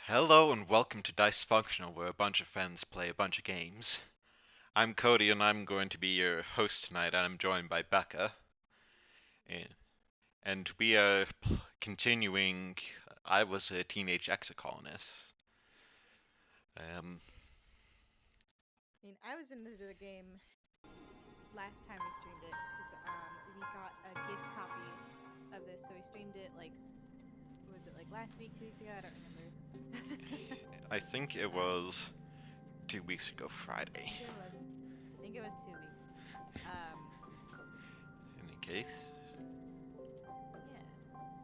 Hello and welcome to Dice Functional, where a bunch of friends play a bunch of games. I'm Cody and I'm going to be your host tonight, and I'm joined by Becca. And we are continuing I Was a Teenage Exocolonist. I was into the game last time we streamed it because we got a gift copy of this, so we streamed it was it last week, 2 weeks ago? I don't remember. I think it was 2 weeks ago Friday. I think it was 2 weeks. In any case. Yeah,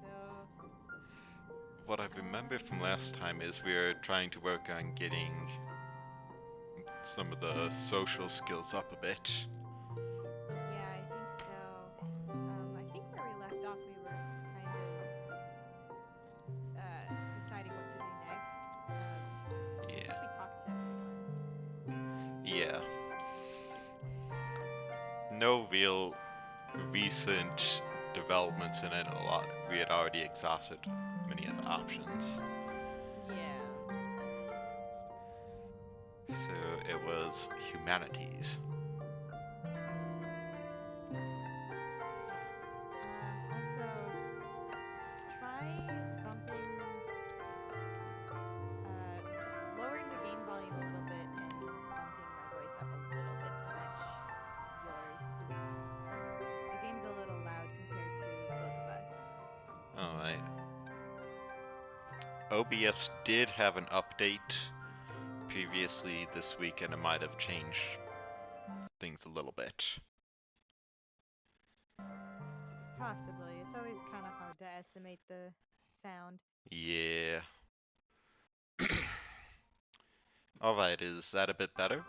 so... What I remember from last time is we were trying to work on getting some of the social skills up a bit. Yeah, I think so. I think where we left off, we were kind of deciding what to do next. Yeah. I think we talked to everyone. Yeah. No real recent developments in it. We had already exhausted many of the options. Yeah. So it was humanities. Also, try bumping, lowering the game volume a little bit and bumping my voice up a little bit to match yours, because the game's a little loud compared to both of us. Alright. OBS did have an update previously this week, and it might have changed things a little bit. Possibly. It's always kind of hard to estimate the sound. Yeah. Alright, is that a bit better?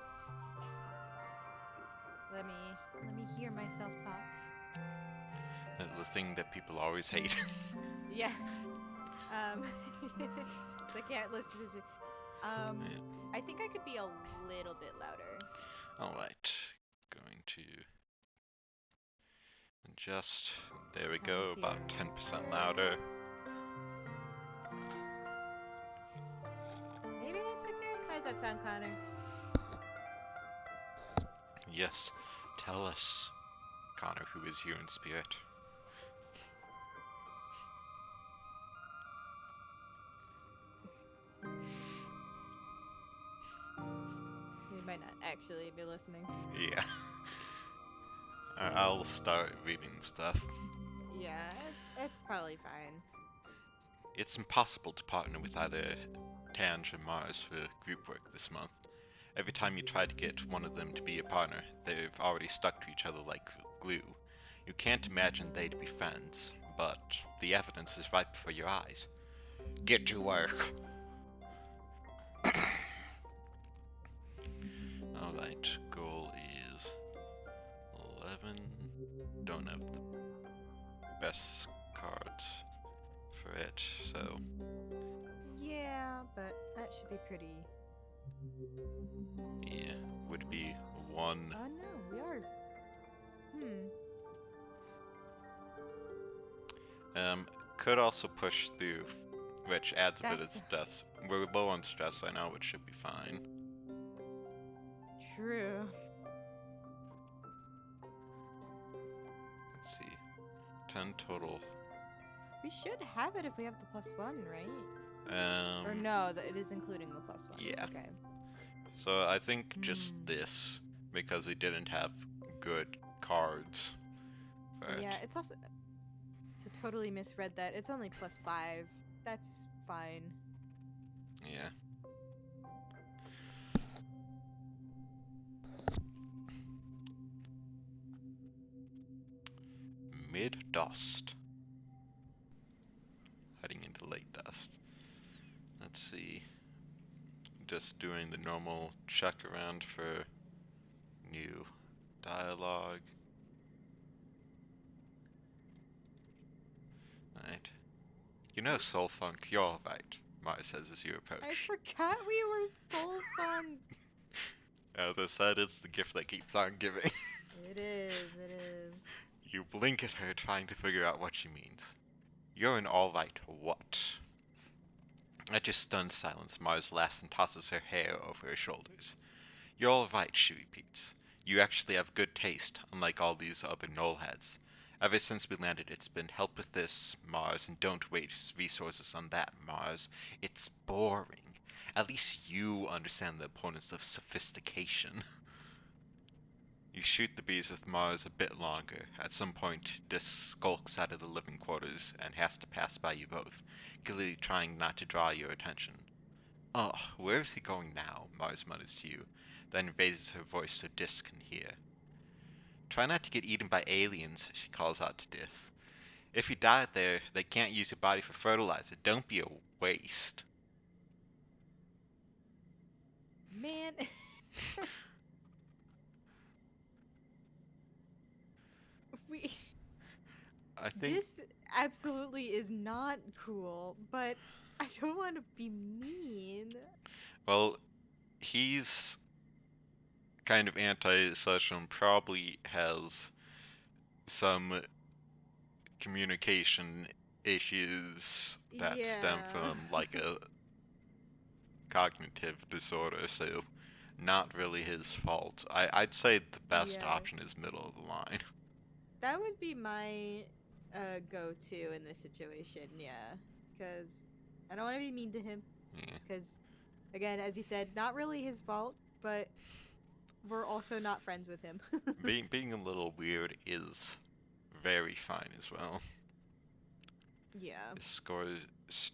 Let me hear myself talk. The thing that people always hate. Yeah. Um, so I can't listen to. Um, Yeah. I think I could be a little bit louder. Alright. Going to adjust. There we Connor's go, here about in 10% spirit. louder. Maybe that's okay. How does that sound, Connor? Yes. Tell us, Connor, who is here in spirit. He might not actually be listening. Yeah. I'll start reading stuff. Yeah, it's probably fine. It's impossible to partner with either Tange or Mars for group work this month. Every time you try to get one of them to be a partner, they've already stuck to each other like glue. You can't imagine they'd be friends, but the evidence is right before your eyes. Get to work! Alright, goal is 11. Don't have the best cards for it, so Yeah, but that should be pretty. yeah, would be 1. Oh no, we are. Hmm. Could also push through, which adds a bit of That's stress. We're low on stress right now, which should be fine. true. Let's see, 10 total. We should have it if we have the +1, right? Or Um, no, that it is including the +1. yeah. Okay. So I think just Hmm. this, because we didn't have good cards for Yeah, it. it's also to totally misread that. It's only +5. That's fine. Yeah. Mid dust. Heading into late dust. Let's see. Just doing the normal check around for new dialogue. Right. You know Soul Funk, you're right, Mara says as you I approach. forgot we were soul funk. As I said, it's the gift that keeps on giving. It is. It is. You blink at her, trying to figure out what she means. You're an alright what? At your stunned silence, Mars laughs and tosses her hair over her shoulders. You're alright, she repeats. You actually have good taste, unlike all these other nullheads. Ever since we landed, it's been help with this, Mars, and don't waste resources on that, Mars. It's boring. At least you understand the importance of sophistication. You shoot the bees with Mars a bit longer. At some point, Dis skulks out of the living quarters and has to pass by you both, clearly trying not to draw your attention. Ugh, where is he going now? Mars mutters to you, then raises her voice so Dis can hear. Try not to get eaten by aliens, she calls out to Dis. If you die there, they can't use your body for fertilizer. Don't be a waste. Man, we. I think, This absolutely is not cool, but I don't want to be mean. well, he's kind of anti-social and probably has some communication issues that stem Yeah. from like a cognitive disorder, so not really his fault. I'd say the best Yeah. option is middle of the line. That would be my go-to in this situation, yeah. Because I don't want to be mean to him. Yeah. Because, again, as you said, not really his fault, but we're also not friends with him. Being a little weird is very fine as well. Yeah. His scores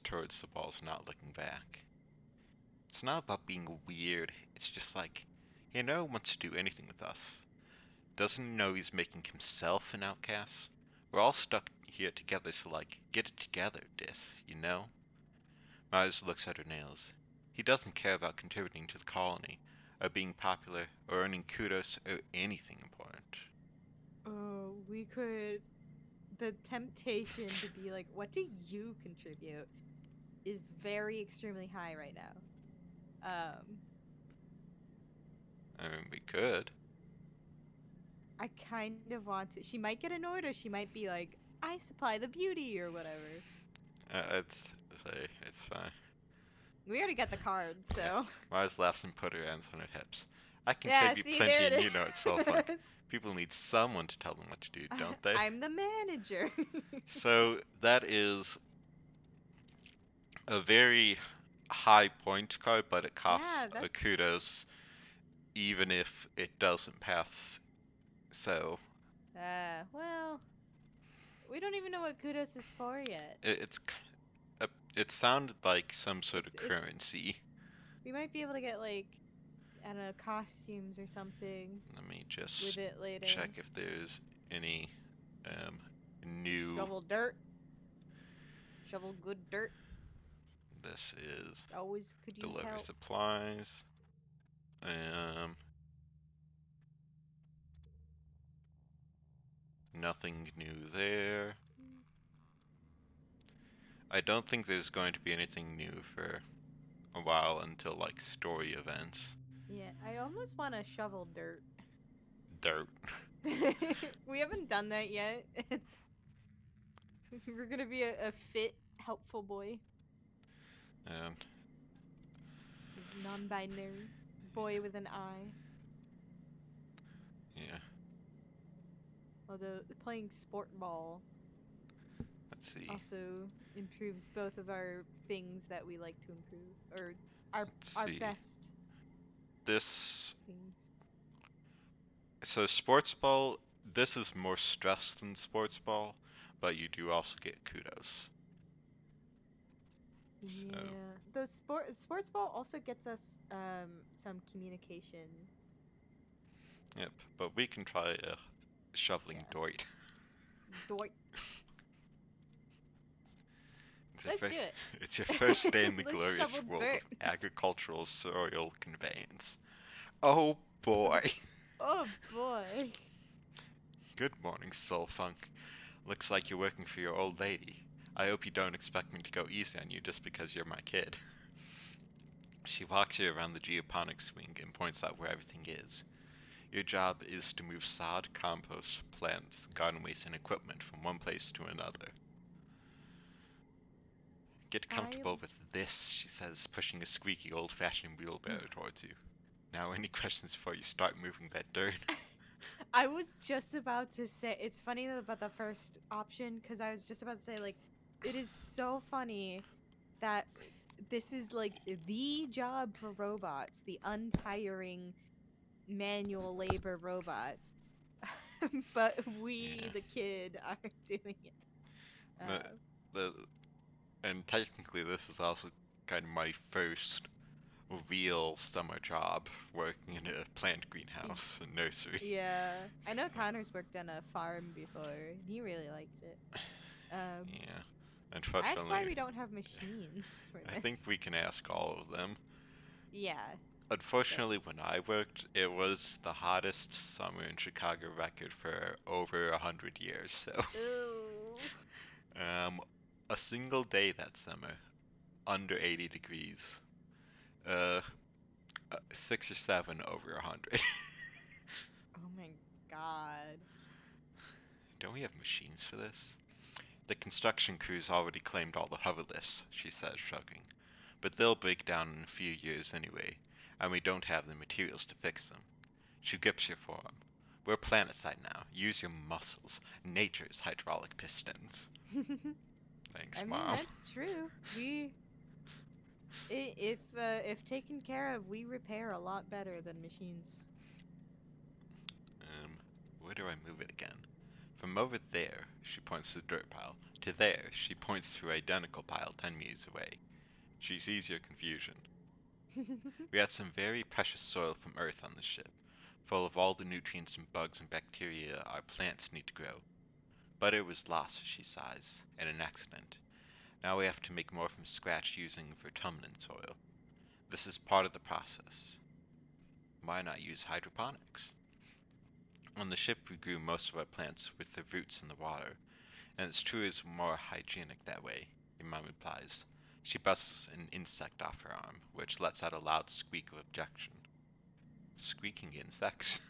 towards the ball's not looking back. It's not about being weird, it's just like, he never wants to do anything with us. Doesn't he know he's making himself an outcast? We're all stuck here together, so like, get it together, Dis, you know? Mars looks at her nails. He doesn't care about contributing to the colony. or being popular, or earning kudos, or anything important. Oh, we could. The temptation to be like, what do you contribute is very extremely high right now. Um, I mean, we could. I kind of want to. She might get annoyed, or she might be like, I supply the beauty, or whatever. It's fine. We already got the card, Yeah. so. Mars laughs and put her hands on her hips. I Yeah, contribute see, plenty there and it you know it's self-funk. is. People need someone to tell them what to do, don't they? I'm the manager. So that is a very high point card, but it costs Yeah, a that's. kudos even if it doesn't pass. So Well, we don't even know what kudos is for yet. it, it's it sounded like some sort of It's. currency. We might be able to get like, I don't know, costumes or something Let me with just it check later. if there's any um, new. Shovel dirt. Shovel good dirt. This is Always could use deliver help. supplies. Um, Nothing new there. I don't think there's going to be anything new for a while until like story events. Yeah, I almost want to shovel dirt. Dirt. We haven't done that yet. We're gonna be a fit, helpful boy. And Non binary. Boy with an eye. yeah, Although playing sport ball let's see. also improves both of our things that we like to improve. Or our Let's our see. best This things. so sports ball. This is more stress than sports ball, but you do also get kudos. So Yeah. The sports ball also gets us some communication. yep. But we can try shoveling Yeah. dirt. Dort. It's your Let's first, do it. it's your first day in the Let's glorious shovel world of dirt. agricultural soil conveyance. Oh boy. Oh boy. Good morning, Soul Funk. Looks like you're working for your old lady. I hope you don't expect me to go easy on you just because you're my kid. She walks you around the geoponics wing and points out where everything is. Your job is to move sod, compost, plants, garden waste, and equipment from one place to another. Get I comfortable with this, she says, pushing a squeaky old-fashioned wheelbarrow towards you. Now, any questions before you start moving that dirt? I was just about to say it's funny about the first option because I was just about to say like it is so funny that this is like the job for robots, the untiring manual labor robots. But we Yeah. the kid are doing it. The, Uh, the, and technically, this is also kind of my first real summer job working in a plant greenhouse and nursery. yeah, I know So, Connor's worked on a farm before and he really liked it. yeah. Ask why Unfortunately, we don't have machines for I this. think we can ask all of them. Yeah, but Unfortunately, when I worked, it was the hottest summer in Chicago record for over 100 years. So, ooh. um, a single day that summer, under 80 degrees. Uh, 6 or 7 over 100. Oh my god. Don't we have machines for this? The construction crews already claimed all the hover lifts, she says, shrugging. But they'll break down in a few years anyway, and we don't have the materials to fix them. She grips your forearm. We're planetside now. Use your muscles. Nature's hydraulic pistons. Thanks, I mean, Mom. that's true. If taken care of, we repair a lot better than machines. Um, where do I move it again? From over there, she points to the dirt pile, to there, she points to an identical pile 10 meters away. She sees your confusion. We had some very precious soil from Earth on this ship, full of all the nutrients and bugs and bacteria our plants need to grow. But it was lost, she sighs, in an accident. Now we have to make more from scratch using vertumnant soil. This is part of the process. why not use hydroponics? On the ship we grew most of our plants with their roots in the water, and it's true it's more hygienic that way, your mom replies. She busts an insect off her arm, which lets out a loud squeak of objection. Squeaking insects?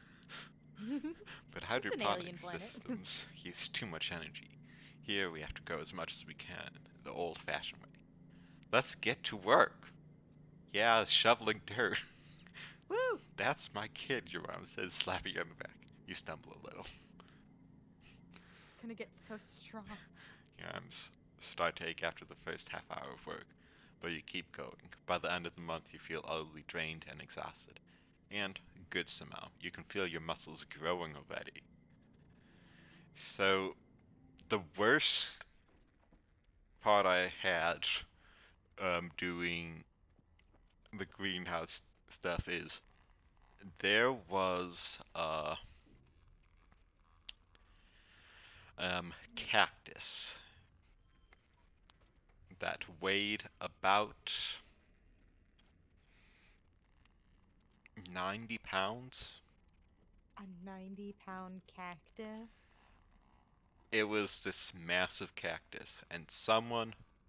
But It's an alien hydroponic planet. systems use too much energy. Here we have to grow as much as we can, the old-fashioned way. Let's get to work. Yeah, shoveling dirt. Woo! That's my kid, your mom says, slapping you on the back. You stumble a little. Gonna get so strong. Your arms start to ache after the first half hour of work, but you keep going. By the end of the month, you feel utterly drained and exhausted. And, good somehow, you can feel your muscles growing already. So, the worst part I had doing the greenhouse stuff is there was a cactus that weighed about 90 pounds. A 90-pound cactus? It was this massive cactus, and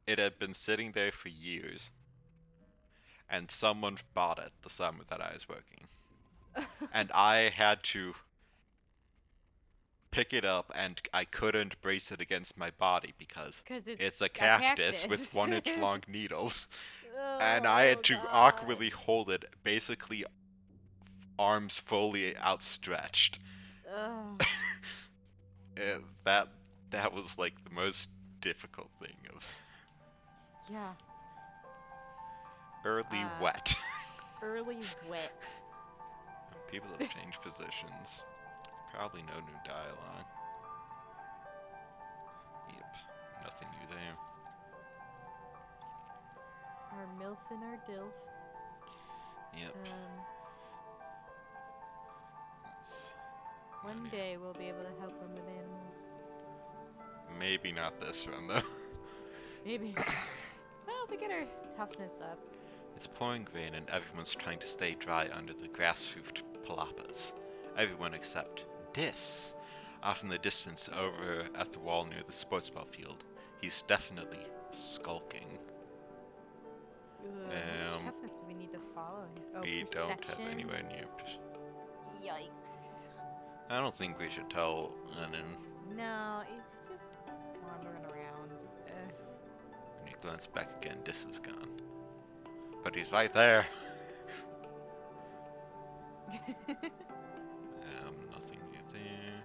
it had been sitting there for years, and someone bought it the summer that I was working. And I had to pick it up, and I couldn't brace it against my body because Because it's it's a a cactus with cactus. 1 inch long needles. And I Oh, had to God. awkwardly hold it, basically arms fully outstretched. Ugh. And that was like the most difficult thing of Yeah. early wet. Early wet. People have changed positions. Probably no new dialogue. Yep, nothing new there. Our MILF and our DILF. Yep. One day we'll be able to help them with animals. Maybe not this run though. Maybe. Well, we get our toughness up. It's pouring rain and everyone's trying to stay dry under the grass-roofed palapas. Everyone except Dis. Off in the distance over at the wall near the sports ball field. He's definitely skulking. Which toughness do we need to follow? Oh, We perception? don't have anywhere near. Yikes. I don't think we should tell Lennon. No, he's just wandering around. When you glance back again, Dis is gone. But he's right there. Nothing new there.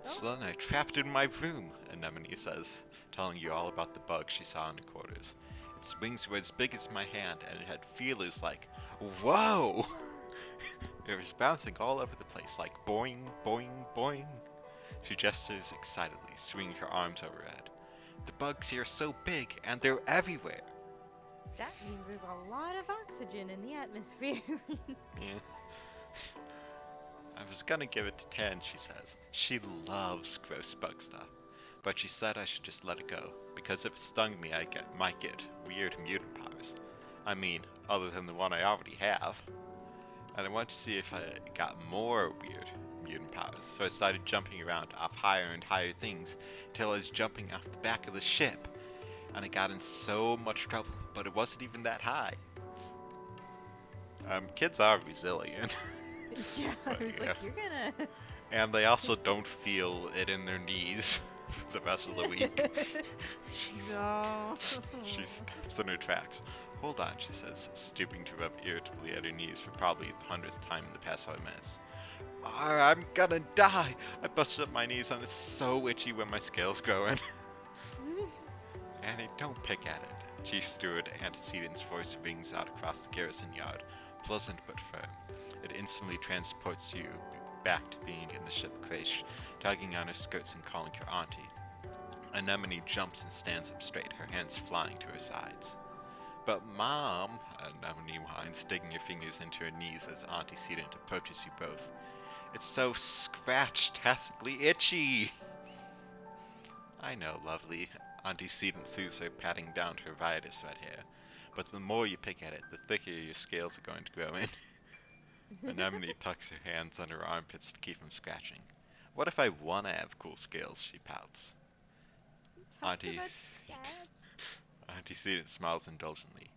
Selena trapped in my room, Anemone says, telling you all about the bug she saw in the quarters. Its wings were as big as my hand, and it had feelers like, whoa! It was bouncing all over the place, like boing, boing, boing. She gestures excitedly, swinging her arms overhead. The bugs here are so big, and they're everywhere. That means there's a lot of oxygen in the atmosphere. Yeah. I was gonna give it to 10, she says. She loves gross bug stuff. But she said I should just let it go, because if it stung me I might get weird mutant powers. I mean, other than the one I already have. And I wanted to see if I got more weird mutant powers, so I started jumping around off higher and higher things until I was jumping off the back of the ship. And I got in so much trouble, but it wasn't even that high. Kids are resilient. Yeah, But I was yeah. like, you're gonna... And they also don't feel it in their knees for the rest of the week. No. She stops in her tracks. Hold on, she says, stooping to rub irritably at her knees for probably the 100th time in the past 5 minutes. I'm gonna die! I busted up my knees and it's so itchy when my scales growing. Annie, don't pick at it. Chief Steward Antecedent's voice rings out across the garrison yard, pleasant but firm. It instantly transports you back to being in the ship Crash, tugging on her skirts and calling her auntie. Anemone jumps and stands up straight, her hands flying to her sides. But Mom, Anemone whines, digging her fingers into her knees as Auntie Sedent approaches you both. It's so scratch-tastically itchy! I know, lovely. Auntie Sedent soothes her, patting down her riotous red hair. but the more you pick at it, the thicker your scales are going to grow in. Anemone tucks her hands under her armpits to keep from scratching. What if I want to have cool scales? She pouts. Talking Auntie, about scabs. Auntie Seaton smiles indulgently.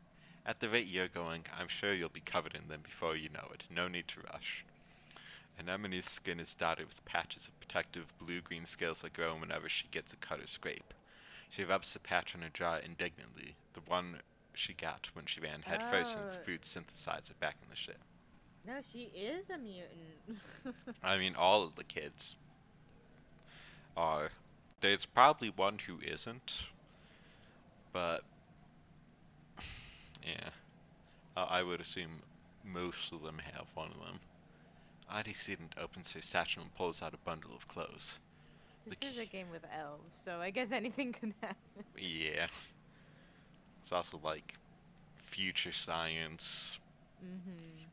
At the rate you're going, I'm sure you'll be covered in them before you know it. No need to rush. Anemone's skin is dotted with patches of protective blue-green scales that grow whenever she gets a cut or scrape. She rubs the patch on her jaw indignantly, the one she got when she ran headfirst into the Oh, food synthesizer back in the ship. no, she is a mutant. I mean, all of the kids are. There's probably one who isn't, but yeah, I would assume most of them have one of them. Antecedent opens her satchel and pulls out a bundle of clothes. The This is a key, game with elves, so I guess anything can happen. yeah, it's also like future science. Mm-hmm.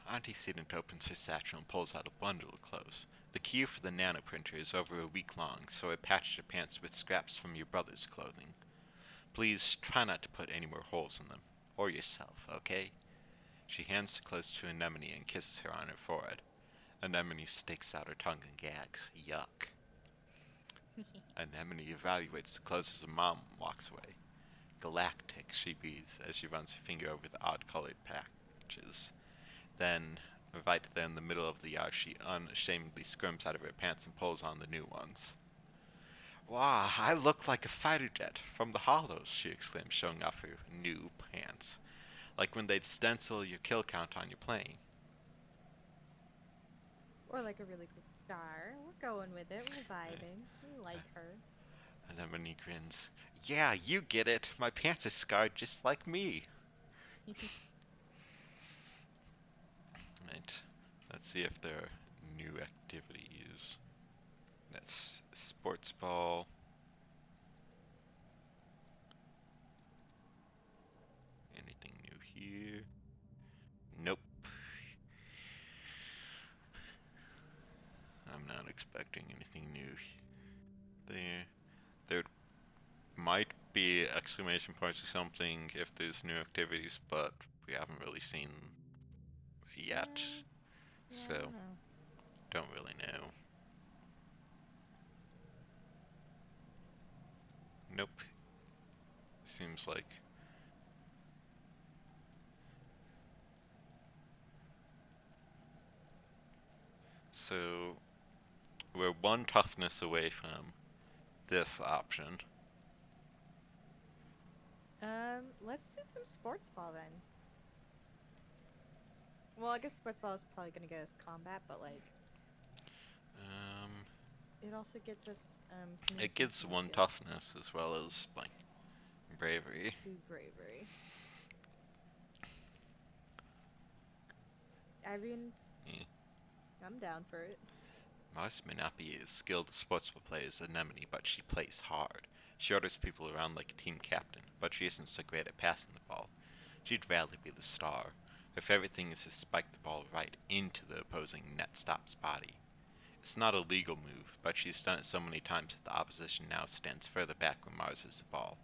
Antecedent opens her satchel and pulls out a bundle of clothes. The queue for the nanoprinter is over a week long, so I patched your pants with scraps from your brother's clothing. Please try not to put any more holes in them. Or yourself, okay? She hands the clothes to Anemone and kisses her on her forehead. Anemone sticks out her tongue and gags. Yuck. Anemone evaluates the clothes as her mom walks away. Galactic, she breathes as she runs her finger over the odd-colored patches. Then, right there in the middle of the yard, she unashamedly squirms out of her pants and pulls on the new ones. Wow, I look like a fighter jet from the Hollows, she exclaims, showing off her new pants. Like when they'd stencil your kill count on your plane. Or like a really cool star. We're going with it. We're vibing. We like her. Anemone grins. Yeah, you get it. My pants are scarred just like me. Right. Let's see if there are new activities. That's sports ball. Anything new here? Nope. I'm not expecting anything new there. There might be exclamation points or something if there's new activities, but we haven't really seen yet, Yeah, I so don't know. don't really know. Nope. Seems like so we're one toughness away from this option. Let's do some sports ball then. Well, I guess sports ball is probably gonna get us combat, but like Um, it also gets us it gives communication one skill toughness as well as like bravery. to bravery. I mean, Yeah. I'm down for it. Mars may not be as skilled a sportsman player as Anemone, but she plays hard. She orders people around like a team captain, but she isn't so great at passing the ball. She'd rather be the star. Her favorite thing is to spike the ball right into the opposing net stop's body. It's not a legal move, but she's done it so many times that the opposition now stands further back when Mars has the ball,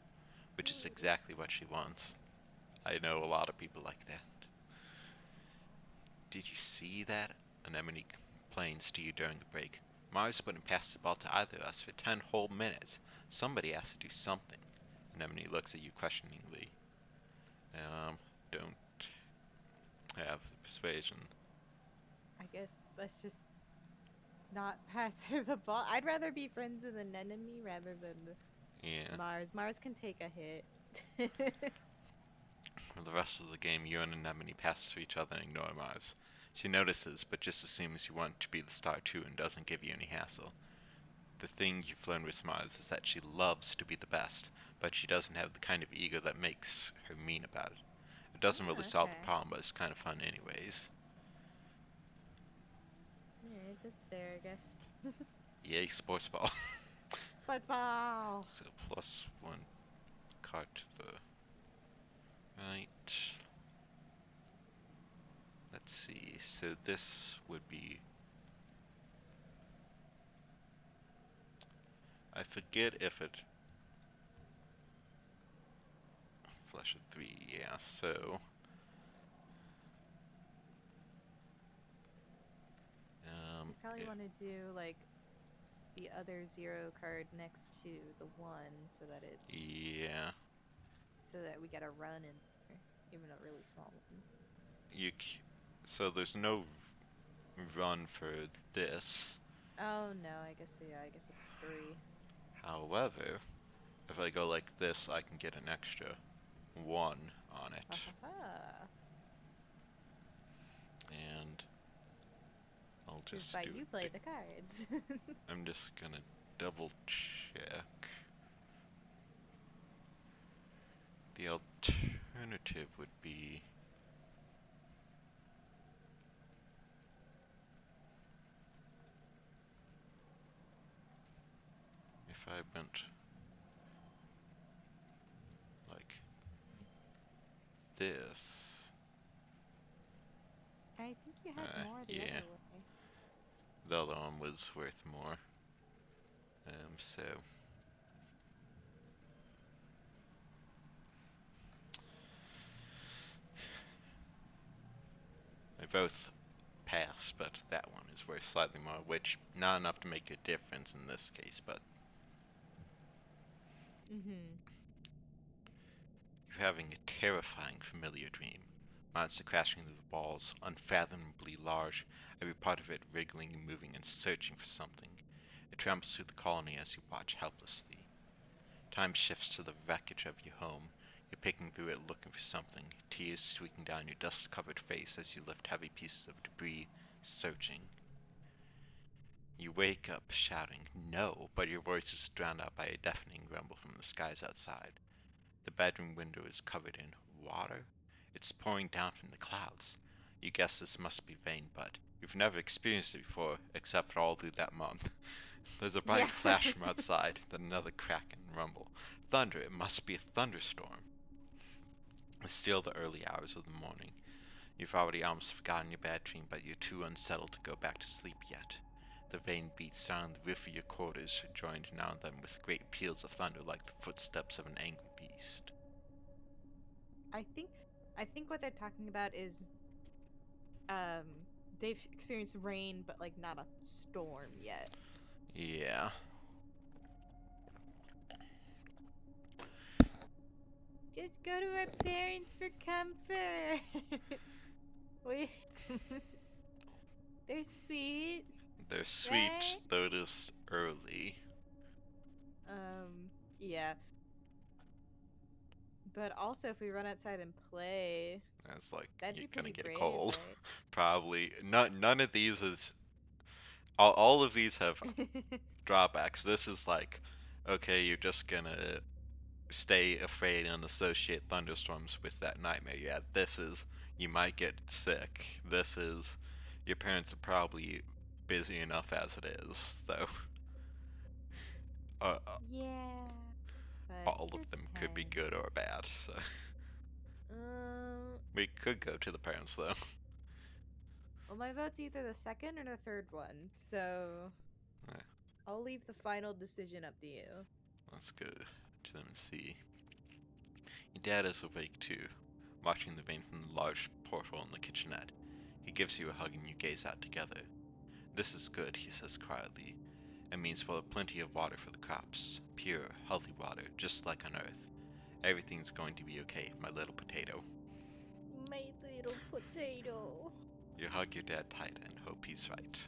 which is Ooh. exactly what she wants. I know a lot of people like that. Did you see that? Anemone complains to you during a break. Mars wouldn't pass the ball to either of us for 10 whole minutes. Somebody has to do something. Anemone looks at you questioningly. Don't have the persuasion. I guess let's just not pass her the ball. I'd rather be friends with an enemy rather than Yeah. Mars. Mars can take a hit. For the rest of the game, you and Anemone pass to each other and ignore Mars. She notices, but just assumes you want to be the star too and doesn't give you any hassle. The thing you've learned with Mars is that she loves to be the best, but she doesn't have the kind of ego that makes her mean about it. It doesn't really Oh, solve the okay. problem, but it's kind of fun anyways. Alright, that's fair, I guess. Yay, sports ball. Football! So plus one card to the right. Let's see. So this would be. I forget if it flesh of 3, yeah, so... We probably want to do like the other 0 card next to the 1 so that it's yeah, so that we get a run in there, even a really small one. you so there's no run for this. Oh no, I guess yeah, I guess it's 3. However, if I go like this, I can get an extra 1 on Ha it. ha ha. And I'll Just just by do you it. play the cards. I'm just gonna double check. The alternative would be if I went like this. I think you had more the Yeah, other way. the other one was worth more. So they both pass, but that one is worth slightly more, which not enough to make a difference in this case, but Mm-hmm. you're having a terrifying familiar dream. Monster crashing through the walls, unfathomably large, every part of it wriggling and moving and searching for something. It tramps through the colony as you watch helplessly. Time shifts to the wreckage of your home. You're picking through it looking for something, tears streaking down your dust-covered face as you lift heavy pieces of debris, searching. You wake up shouting, "No!" but your voice is drowned out by a deafening rumble from the skies outside. The bedroom window is covered in water. It's pouring down from the clouds. You guess this must be rain, but you've never experienced it before, except for all through that month. There's a bright Yeah. flash from outside, then another crack and rumble. Thunder! It must be a thunderstorm. It's still the early hours of the morning. You've already almost forgotten your bad dream, but you're too unsettled to go back to sleep yet. The rain beats down the roof of your quarters, joined now and then with great peals of thunder like the footsteps of an angry beast. I think I think what they're talking about is um they've experienced rain but like not a storm yet. Yeah. Just go to our parents for comfort. we They're sweet, They're sweet, right? though it is early. Um yeah. But also if we run outside and play, It's like, that'd you're be gonna pretty get brave, cold. right? Probably. None of these is. All of these have drawbacks. This is like, okay, you're just gonna stay afraid and associate thunderstorms with that nightmare. Yeah, this is, you might get sick. This is, your parents are probably busy enough as it is, so uh, uh, Yeah. But all of them could be depends. good or bad. So Um we could go to the parents though. well, my vote's either the second or the third one, so Eh, I'll leave the final decision up to you. let's go to them and see. Your dad is awake too, watching the rain from the large porthole in the kitchenette. He gives you a hug and you gaze out together. This is good, he says quietly. It means we'll have plenty of water for the crops. Pure, healthy water, just like on Earth. Everything's going to be okay, my little potato. My little potato. You hug your dad tight and hope he's right.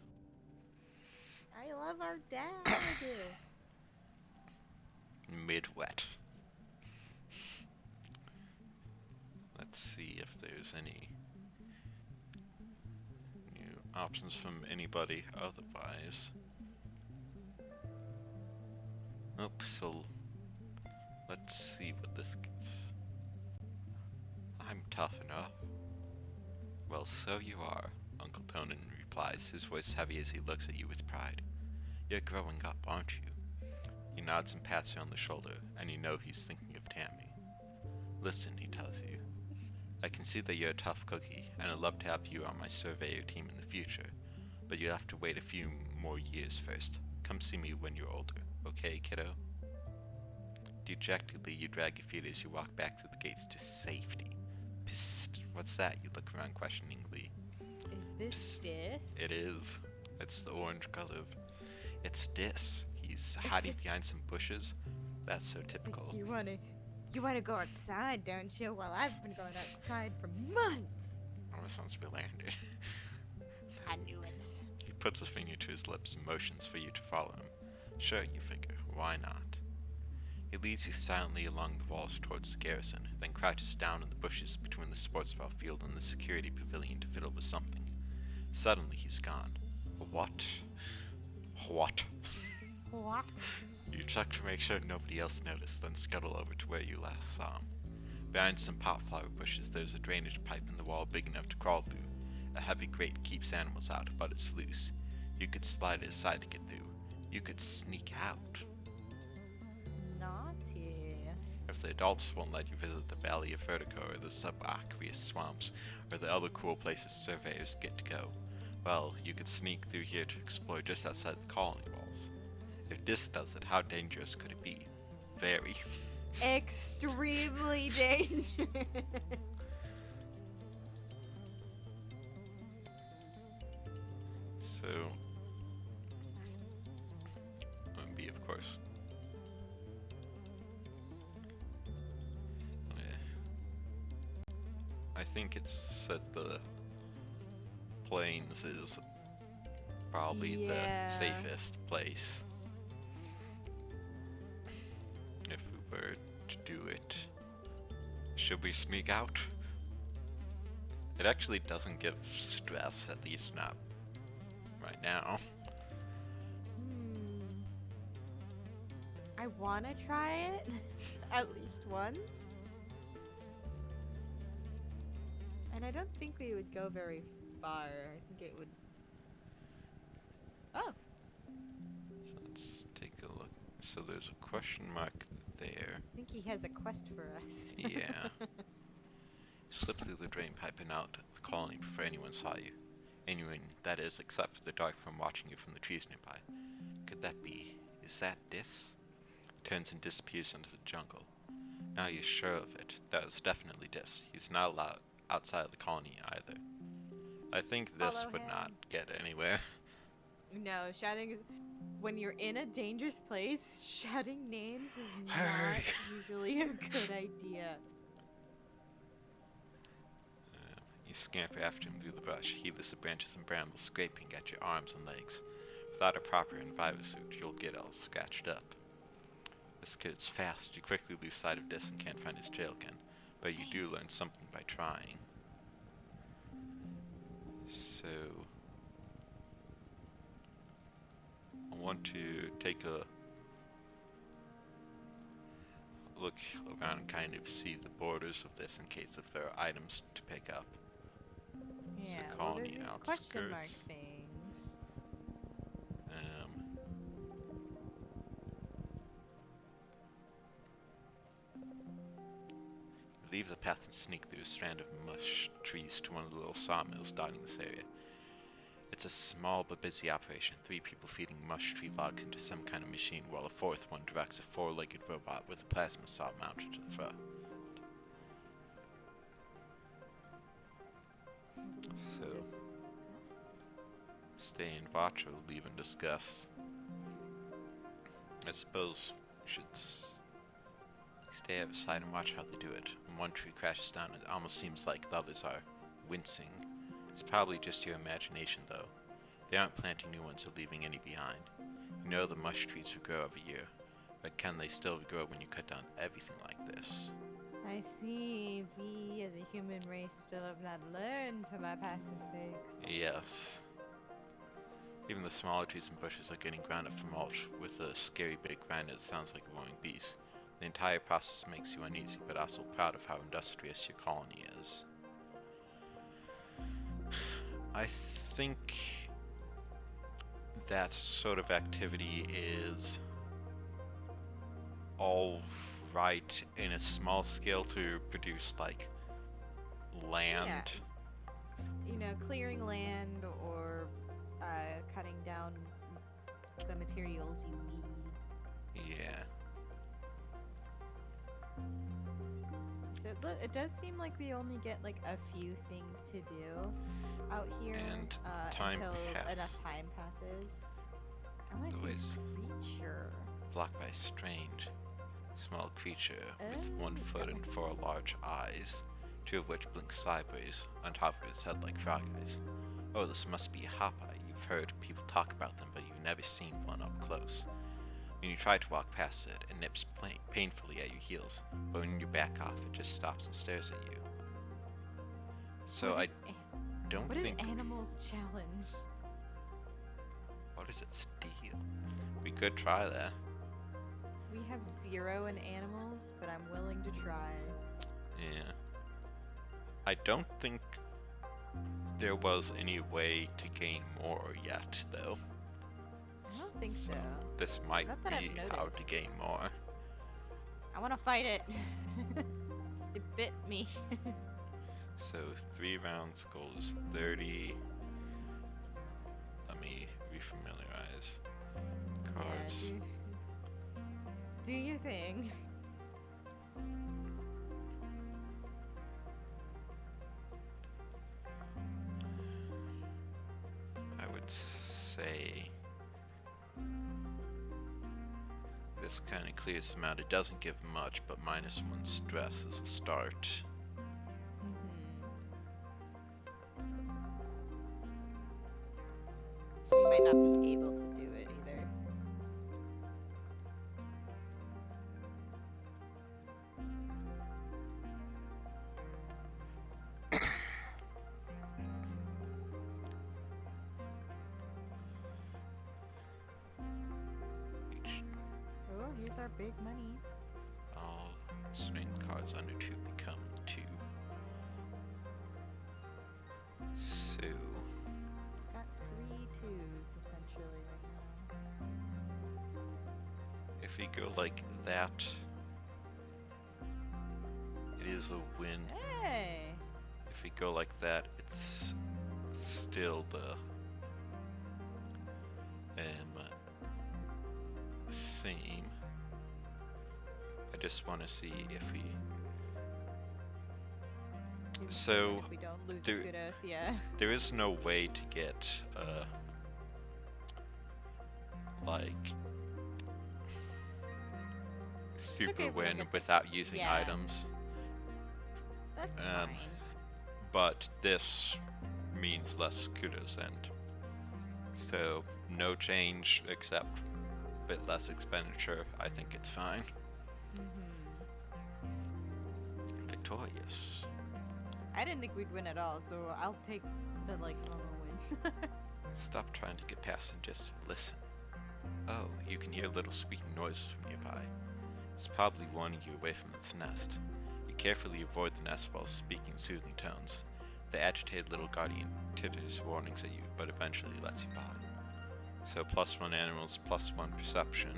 I love our dad. Mid-wet. Let's see if there's any new options from anybody otherwise. Nope, so let's see what this gets. I'm tough enough. Well, so you are, Uncle Tonin replies, his voice heavy as he looks at you with pride. You're growing up, aren't you? He nods and pats you on the shoulder, and you know he's thinking of Tammy. Listen, he tells you. I can see that you're a tough cookie, and I'd love to have you on my surveyor team in the future, but you'll have to wait a few more years first. Come see me when you're older, okay, kiddo? Dejectedly, you drag your feet as you walk back to the gates to safety. Psst, what's that? You look around questioningly. Is this Psst, Dis? it is. It's the orange color. It's Dis. He's hiding behind some bushes. That's so It's like, typical. you wanna go outside, don't you? Well, I've been going outside for months. Almost sounds related. I knew it. He puts a finger to his lips and motions for you to follow him. Sure, you figure. Why not? He leads you silently along the walls towards the garrison, then crouches down in the bushes between the sports ball field and the security pavilion to fiddle with something. Suddenly, he's gone. What? What? What? You check to make sure nobody else noticed, then scuttle over to where you last saw him. Behind some popflower bushes, there's a drainage pipe in the wall big enough to crawl through. A heavy grate keeps animals out, but it's loose. You could slide it aside to get through. You could sneak out. Naughty. If the adults won't let you visit the Valley of Vertigo or the subaqueous swamps, or the other cool places surveyors get to go, well, you could sneak through here to explore just outside the colony walls. If this does it, how dangerous could it be? Very. Extremely dangerous. So, B, of course. I think it's said the plains is probably the safest place. If we were to do it. Should we sneak out? It actually doesn't give stress, at least not right now. I wanna try it at least once. And I don't think we would go very far. I think it would. Oh! Let's take a look. So there's a question mark there. I think he has a quest for us. Yeah. Slip through the drain pipe and out of the colony before anyone saw you. Anyone, that is, except for the dark form watching you from the trees nearby. Could that be? Is that Dis? Turns and disappears into the jungle. Now you're sure of it. That was definitely Dis. He's not allowed outside of the colony either. I think this Follow would him. not get anywhere. No, shouting is. When you're in a dangerous place, shouting names is Hey. not usually a good idea. You scamper after him through the brush, heedless of branches and brambles scraping at your arms and legs. Without a proper enviro suit, you'll get all scratched up. This kid is fast. You quickly lose sight of Dis and can't find his trail again, but you do learn something by trying. So, I want to take a look around and kind of see the borders of this in case if there are items to pick up. Yeah, So well, colony there's these outskirts. question mark things. Leave the path and sneak through a strand of mush trees to one of the little sawmills dotting this area. It's a small but busy operation, 3 people feeding mush tree logs into some kind of machine while a 4th one directs a 4-legged robot with a plasma saw mounted to the front. So, stay and watch or leave and discuss. I suppose we should stay outside and watch how they do it. When one tree crashes down, it almost seems like the others are wincing. It's probably just your imagination, though. They aren't planting new ones or leaving any behind. You know the mush trees regrow every year, but can they still regrow when you cut down everything like this? I see. We, as a human race, still have not learned from our past mistakes. Yes. Even the smaller trees and bushes are getting ground up for mulch, with a scary big grind that sounds like a roaring beast. The entire process makes you uneasy, but also proud of how industrious your colony is. I think that sort of activity is all right in a small scale to produce like land. Yeah. You know, clearing land or cutting down the materials you need. Yeah. It does seem like we only get like a few things to do out here And time until enough pass. time passes. I want to The see this ways creature. blocked by strange small creature with Oh, 1 it's foot got and like 4 large eyes, 2 of which blink sideways on top of its head like frog eyes. Oh, this must be a hopeye. You've heard people talk about them, but you've never seen one up close. When you try to walk past it, it nips painfully at your heels, but when you back off, it just stops and stares at you. So what I is don't what is think... animals challenge? What does it steal? We could try that. We have 0 in animals, but I'm willing to try. Yeah. I don't think there was any way to gain more yet, though. I don't think so. This might Not that be I've how to noticed. gain more. I want to fight it. It bit me. So 3 rounds, goal is 30. Let me refamiliarize cards. Yeah, do your thing. I would say this kind of clears them out. It doesn't give much, but -1 stress is a start. We might not be able to do it either. Oh, here's our big monies. All strength cards under 2 become 2. So Got 3 twos essentially right now. if we go like that, it is a win. Hey! If we go like that, it's still the same. I just want to see if we... So if we don't lose there- kudos, yeah. there is no way to get like super okay if we don't win get the- without using yeah. items. That's Um, fine. But this means less kudos and so no change except a bit less expenditure. I think it's fine. Victorious. I didn't think we'd win at all, so I'll take the like normal win. Stop trying to get past and just listen. Oh, you can hear little squeaking noises from nearby. It's probably warning you away from its nest. You carefully avoid the nest while speaking soothing tones. The agitated little guardian titters warnings at you, but eventually lets you by. So +1 animals, +1 perception.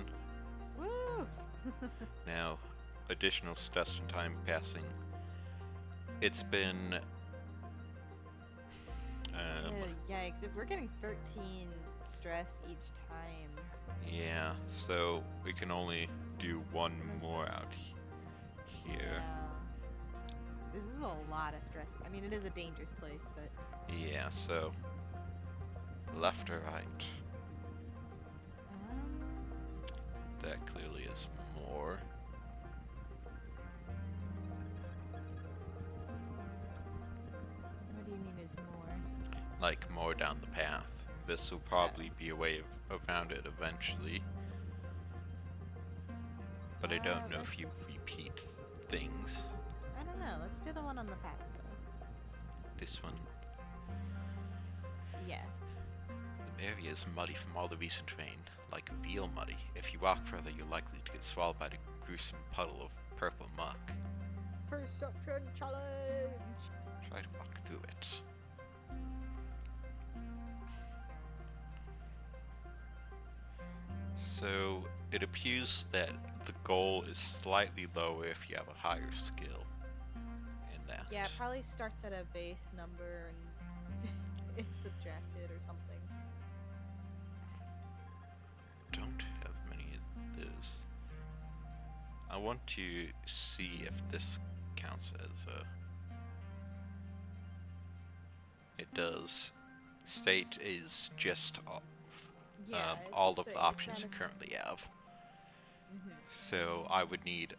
Woo! Now, additional stress from time passing. It's been... Yikes, if we're getting 13 stress each time. yeah, so we can only do 1 more out here. Yeah. This is a lot of stress. I mean, it is a dangerous place, but... Yeah, so left or right? Um, That clearly is more. what do you mean is more? Like more down the path. This will probably be a way around it eventually. But I don't know if you repeat things. I don't know. Let's do the one on the path, though. This one, Yeah. the area is muddy from all the recent rain, like veal muddy. If you walk further, you're likely to get swallowed by the gruesome puddle of purple muck. Perception challenge! Try to walk through it. So it appears that the goal is slightly lower if you have a higher skill in that. Yeah, it probably starts at a base number and is subtracted or something. Don't have many of those. I want to see if this counts as a. It does. State is just Yeah, it's all a of the straight. It's options not you a. currently have. Mhm. So I would need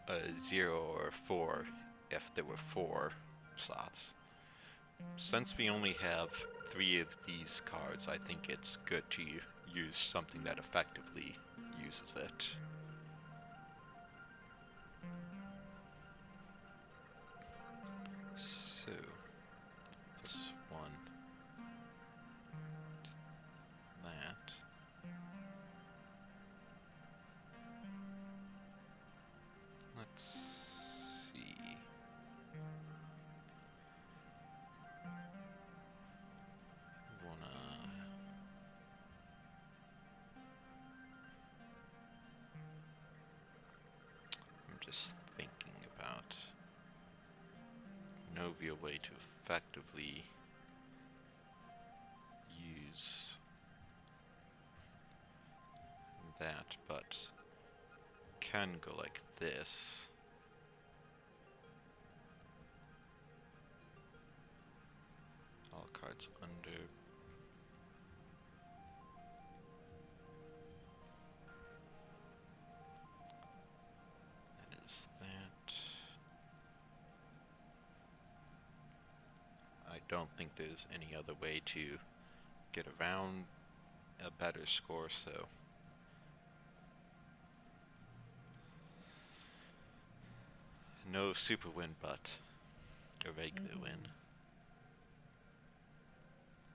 a 0 or 4 if there were 4 slots. Since we only have 3 of these cards, I think it's good to use something that effectively uses it. So, +1, that. Let's see. Wanna. I'm just thinking about no real way to effectively use that, but can go like this. All cards under. That is that. I don't think there's any other way to get around a better score, so no super win, but a regular win.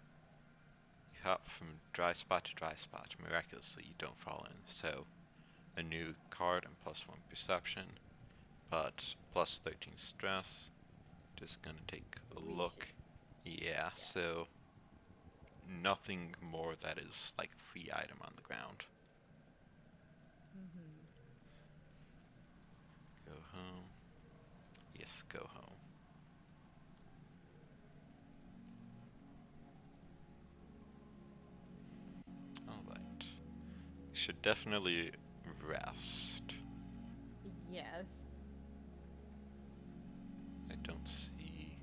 Mhm. You hop from dry spot to dry spot. Miraculously, you don't fall in. So a new card and +1 perception, but +13 stress. Just gonna take a We look. should. Yeah, Yeah. so nothing more that is like free item on the ground. Mhm. Go home. Yes, go home. Alright. Should definitely rest. Yes. I don't see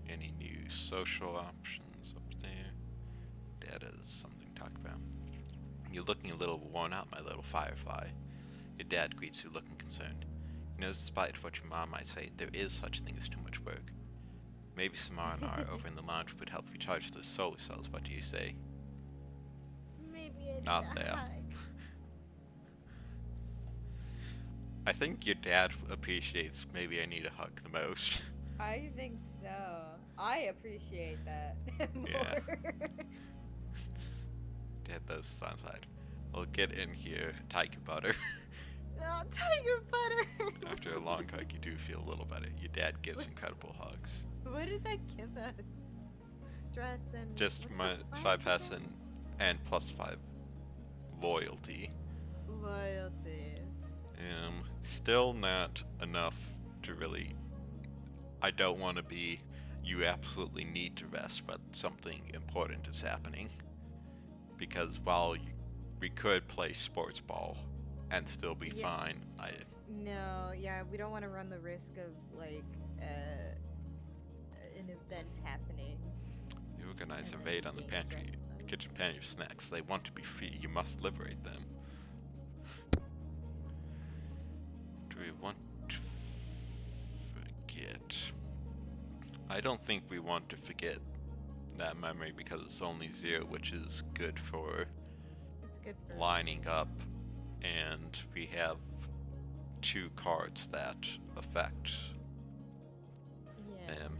any new social options up there. That is something to talk about. You're looking a little worn out, my little firefly. Your dad greets you looking concerned. He knows despite what your mom might say, there is such a thing as too much work. Maybe some R&R over in the lounge would help recharge those solar cells, what do you say? Maybe I need Not a there. hug. I think your dad appreciates maybe I need a hug the most. I think so. I appreciate that Yeah, more. dad does outside. Well, get in here, tiger butter. Oh, tiger butter. After a long hug, you do feel a little better. Your dad gives what, incredible hugs. what did that give us? Stress and Just what's the my 5 5 pass again? and +5 loyalty. Loyalty. Still not enough to really. I don't want to be. You absolutely need to rest, but something important is happening. Because while we could play sports ball and still be Yeah. fine, No, yeah, we don't want to run the risk of like uh an event happening you organize and a then raid me on the being pantry, stressed about it. kitchen pantry of snacks. They want to be free. You must liberate them. Do we want to forget? I don't think we want to forget that memory because it's only 0, which is good for It's good for lining up, surviving. and we have 2 cards that affect Yeah. them.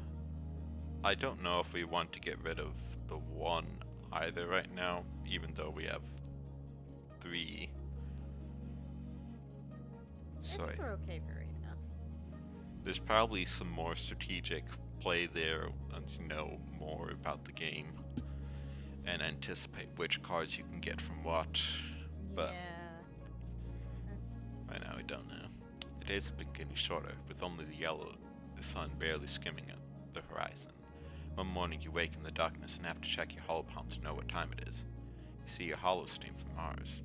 I don't know if we want to get rid of the 1 either right now, even though we have 3. I So think we're okay for right now. there's probably some more strategic play there once you know more about the game and anticipate which cards you can get from what. But Yeah. That's right now, I don't know. The days have been getting shorter, with only the yellow sun barely skimming at the horizon. One morning you wake in the darkness and have to check your hollow palm to know what time it is. You see a hollow stream from Mars.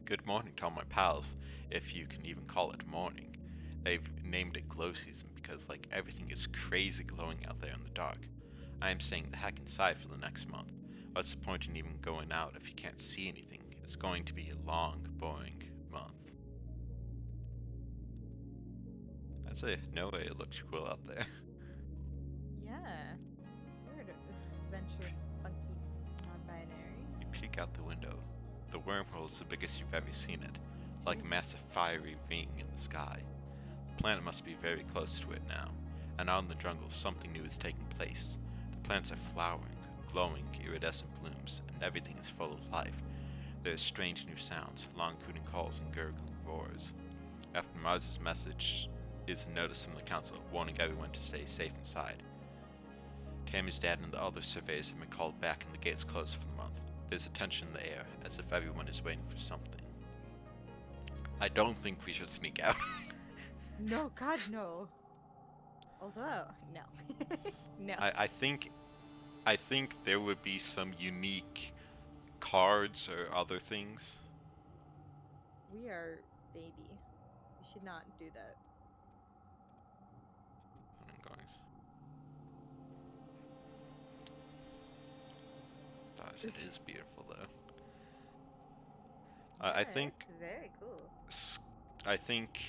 Good morning to all my pals, if you can even call it morning. They've named it glow season because like everything is crazy glowing out there in the dark. I am staying the heck inside for the next month. What's the point in even going out if you can't see anything? It's going to be a long, boring month. I'd say no way it looks cool out there. Yeah. Weird. Adventurous, funky, non-binary. You peek out the window. The wormhole is the biggest you've ever seen it, like a Jesus. massive fiery ring in the sky. The planet must be very close to it now, and out in the jungle something new is taking place. The plants are flowering, glowing iridescent blooms, and everything is full of life. There are strange new sounds, long cooing calls and gurgling roars. After Mars's message is a notice from the council warning everyone to stay safe inside. Tammy's dad and the other surveyors have been called back and the gates closed for the month. There's a tension in the air, as if everyone is waiting for something. I don't think we should sneak out. No, God, no. Although, no. No. I think there would be some unique cards or other things. We are baby. We should not do that. I'm going. Gosh, it is beautiful though. I Yeah, think it's very cool. I think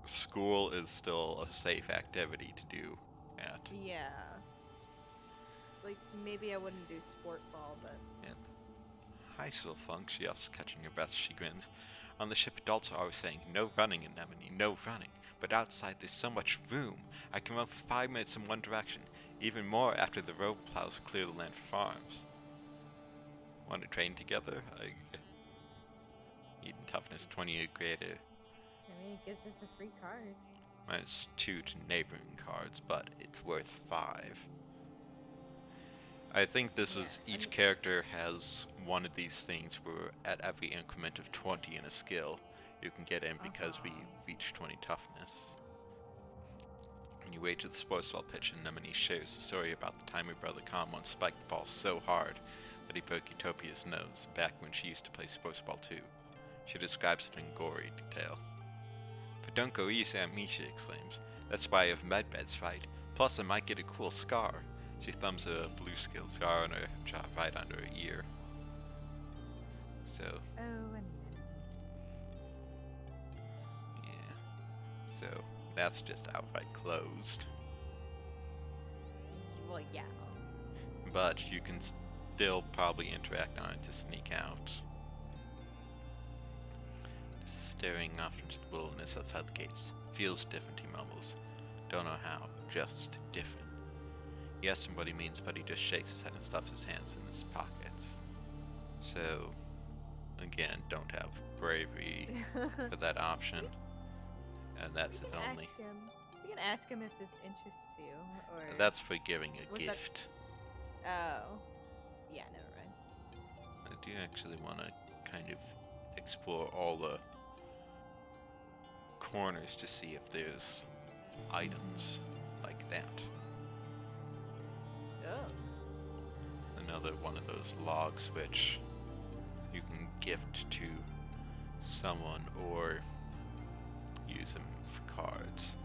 school is still a safe activity to do at. Yeah. Like, maybe I wouldn't do sport ball, but... And hi, Swill Funk, she yells, catching her breath. She grins. On the ship, adults are always saying, no running, Anemone, no running. But outside, there's so much room. I can run for 5 minutes in one direction. Even more after the road plows clear the land for farms. Want to train together? Eden toughness 20 or greater. I mean, it gives us a free card. -2 to neighboring cards, but it's worth 5. I think this Yeah, is I each mean, character has one of these things where at every increment of 20 in a skill, you can get in because we reach 20 toughness. You wait to the sports ball pitch and Nemone shares a story about the time her brother Con once spiked the ball so hard that he broke Utopia's nose back when she used to play sports ball too. She describes it in gory detail. But don't go easy on me, she exclaims. That's why I have medbeds, right? Plus I might get a cool scar. She thumbs a blue scale scar on her jaw right under her ear. So, oh, and yeah. So, that's just outright closed. well, yeah. But you can still probably interact on it to sneak out. Staring off into the wilderness outside the gates. Feels different, he mumbles. Don't know how, just different. He asks him what he means, but he just shakes his head and stuffs his hands in his pockets. So, again, don't have bravery for that option. And that's his only. We can ask him if this interests you, or... That's for giving a Was that- gift. Oh. Yeah, never mind. I do actually want to kind of explore all the corners to see if there's items like that. Oh. Another one of those logs which you can gift to someone or use them for cards.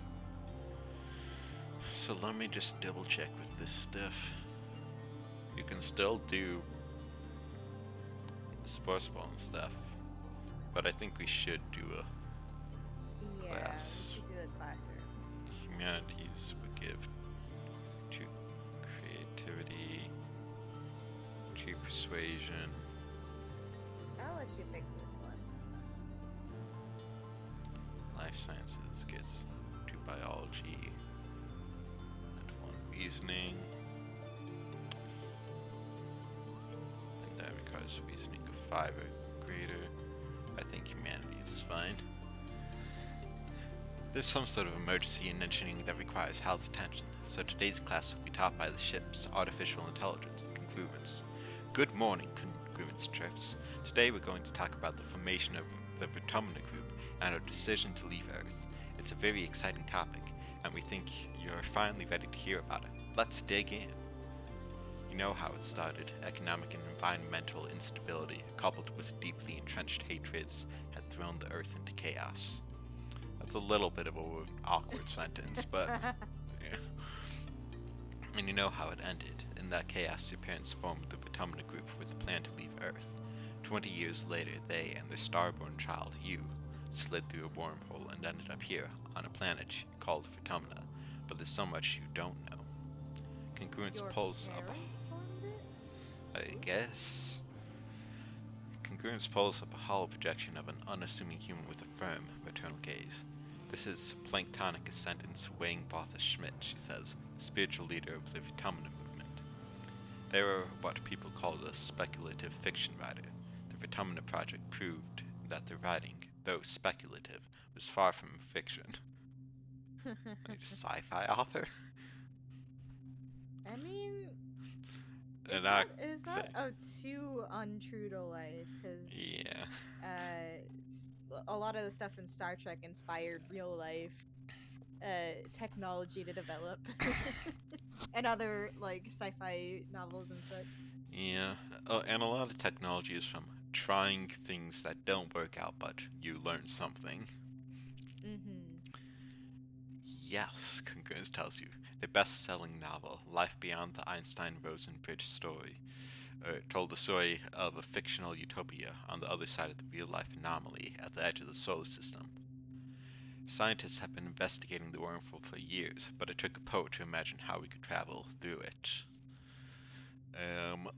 So let me just double check with this stuff. You can still do sports ball and stuff, but I think we should do a class. We should do a class room. Humanities would give to creativity, to persuasion. I'll let you pick this one. Life sciences gets 2 biology and 1 reasoning. And that requires reasoning of 5 or greater. I think humanities is fine. There's some sort of emergency in engineering that requires Hal's attention, so today's class will be taught by the ship's artificial intelligence, Congruence. Good morning, Congruence trips. Today we're going to talk about the formation of the Vertumina group and our decision to leave Earth. It's a very exciting topic, and we think you're finally ready to hear about it. Let's dig in. You know how it started. Economic and environmental instability, coupled with deeply entrenched hatreds, had thrown the Earth into chaos. That's a little bit of an awkward sentence, but yeah. And you know how it ended. In that chaos, your parents formed the Vitamina Group with a plan to leave Earth. 20 years later, they and their starborn child, you, slid through a wormhole and ended up here, on a planet called Vitamina. But there's so much you don't know. Congruence Your pulls up parents formed it? I Ooh. guess. Congruence pulls up a hollow projection of an unassuming human with a firm, maternal gaze. This is planktonic ascendance Wang Botha Schmidt, she says, spiritual leader of the Vitamina movement. They were what people called a speculative fiction writer. The Vitamina Project proved that their writing, though speculative, was far from fiction. Like a sci-fi author? I mean, And it's I not it's not think, too untrue to life because yeah, a lot of the stuff in Star Trek inspired real life technology to develop, and other like sci-fi novels and such. yeah. And a lot of technology is from trying things that don't work out, but you learn something. Mm-hmm. Yes, Congruence tells you. The best-selling novel, Life Beyond the Einstein-Rosen Bridge story, told the story of a fictional utopia on the other side of the real-life anomaly at the edge of the solar system. Scientists have been investigating the wormhole for years, but it took a poet to imagine how we could travel through it. Um,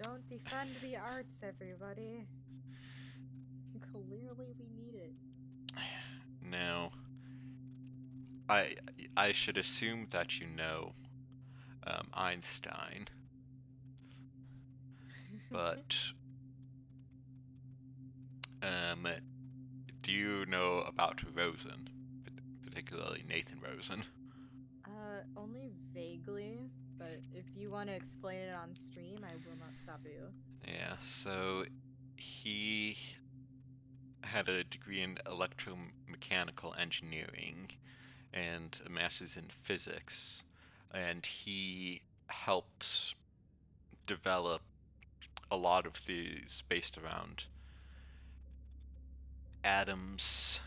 Don't defund the arts, everybody. Clearly, we need it. now, I I should assume that you know Einstein, but um, do you know about Rosen, particularly Nathan Rosen? Only vaguely, but if you want to explain it on stream, I will not stop you. Yeah, so he had a degree in electromechanical engineering and a master's in physics, and he helped develop a lot of theories based around atoms,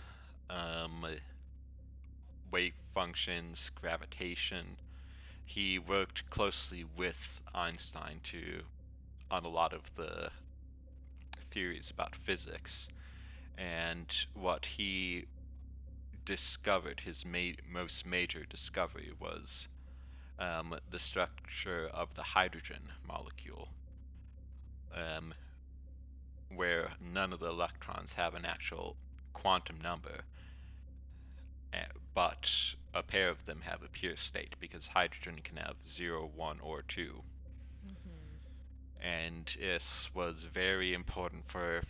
um, wave functions, gravitation. He worked closely with Einstein to on a lot of the theories about physics, and what he discovered, his most major discovery, was the structure of the hydrogen molecule, um, where none of the electrons have an actual quantum number, but a pair of them have a pure state because hydrogen can have 0, 1, or 2. Mm-hmm. And this was very important for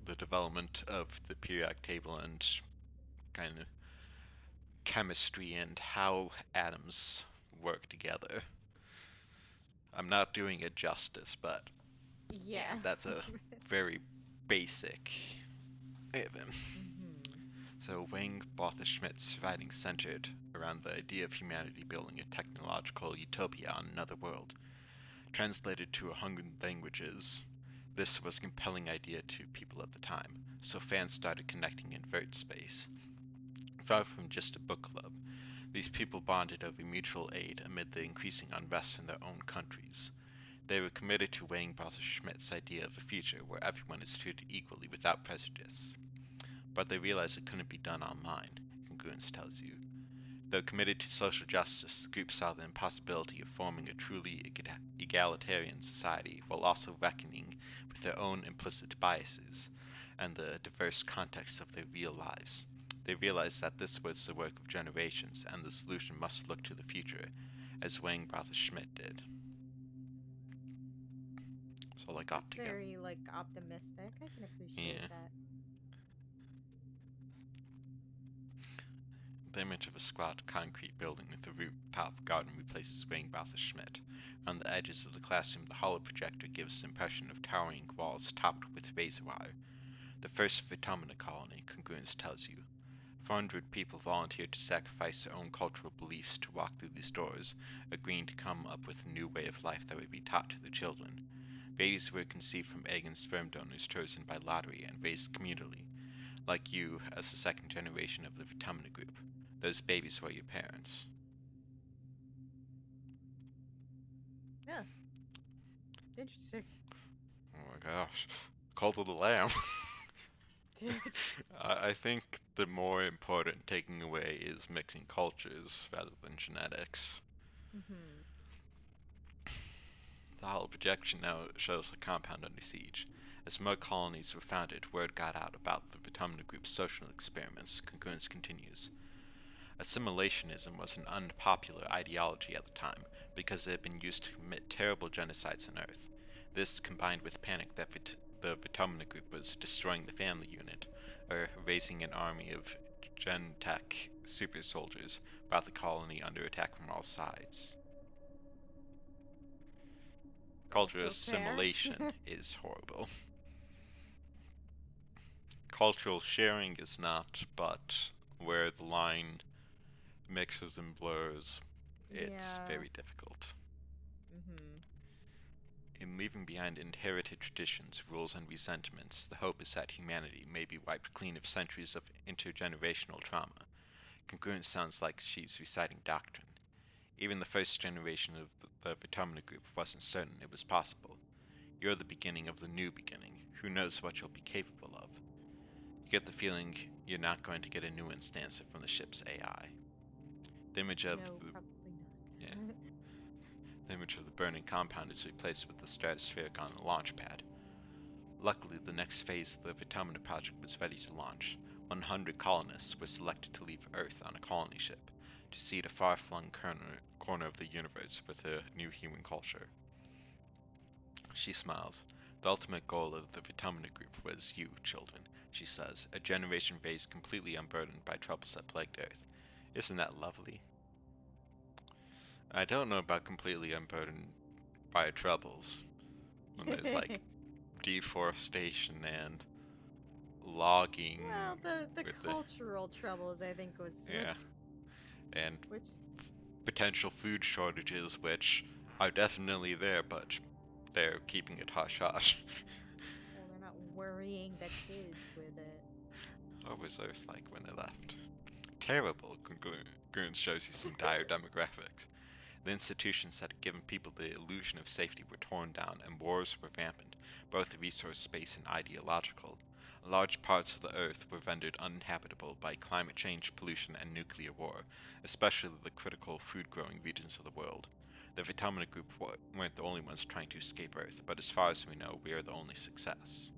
the development of the periodic table and kind of chemistry and how atoms work together. I'm not doing it justice, but yeah, Yeah. that's a very basic even. Mm-hmm. So Wang Botha Schmidt's writing centered around the idea of humanity building a technological utopia on another world. Translated to 100 languages, this was a compelling idea to people at the time, so fans started connecting in vert space. Far from just a book club, these people bonded over mutual aid amid the increasing unrest in their own countries. They were committed to weighing Walter Schmidt's idea of a future where everyone is treated equally without prejudice. But they realized it couldn't be done online, Congruence tells you. Though committed to social justice, the group saw the impossibility of forming a truly egalitarian society while also reckoning with their own implicit biases and the diverse contexts of their real lives. They realized that this was the work of generations and the solution must look to the future, as Wang Brother Schmidt did. That's all I got That's together. very like optimistic. I can appreciate Yeah. that. The image of a squat concrete building with a rooftop garden replaces Wayne Brother Schmidt. On the edges of the classroom, the hollow projector gives the impression of towering walls topped with razor wire. The first Vitamina colony, Congruence tells you. 400 people volunteered to sacrifice their own cultural beliefs to walk through these doors, agreeing to come up with a new way of life that would be taught to the children. Babies were conceived from egg and sperm donors chosen by lottery and raised communally, like you as the second generation of the Vitamina group. Those babies were your parents. Yeah, interesting. Oh my gosh. Cult of the Lamb. I think the more important taking away is mixing cultures rather than genetics. Hmm. The hollow projection now shows the compound under siege. As more colonies were founded, word got out about the Vitamina Group's social experiments. Concurrence continues. Assimilationism was an unpopular ideology at the time because it had been used to commit terrible genocides on Earth. This, combined with panic that the Vitamina Group was destroying the family unit, or raising an army of Gen-Tech super soldiers, brought the colony under attack from all sides. Cultural Also fair. assimilation is horrible. Cultural sharing is not, but where the line mixes and blurs, it's Yeah. very difficult. Hmm. In leaving behind inherited traditions, rules, and resentments, the hope is that humanity may be wiped clean of centuries of intergenerational trauma. Congruence sounds like she's reciting doctrine. Even the first generation of the Vitamina group wasn't certain it was possible. You're the beginning of the new beginning. Who knows what you'll be capable of? You get the feeling you're not going to get a new instance from the ship's AI. The image of No, the probably yeah, not. the image of the burning compound is replaced with the stratospheric on the launch pad. Luckily, the next phase of the Vitamina project was ready to launch. 100 colonists were selected to leave Earth on a colony ship to seed a far-flung corner of the universe with a new human culture. She smiles. The ultimate goal of the Vitamina group was you, children, she says, a generation raised completely unburdened by troubles that plagued Earth. Isn't that lovely? I don't know about completely unburdened by troubles when there's like deforestation and logging Well, the with the cultural troubles, I think, was yeah and which potential food shortages which are definitely there but they're keeping it hush hush. well, they're not worrying the kids with it. What was Earth like when they left? Terrible. Congruence shows you some dire demographics. The institutions that had given people the illusion of safety were torn down, and wars were rampant, both resource space and ideological. Large parts of the Earth were rendered uninhabitable by climate change, pollution, and nuclear war, especially the critical food-growing regions of the world. The Vitamina Group weren't the only ones trying to escape Earth, but as far as we know, we are the only success.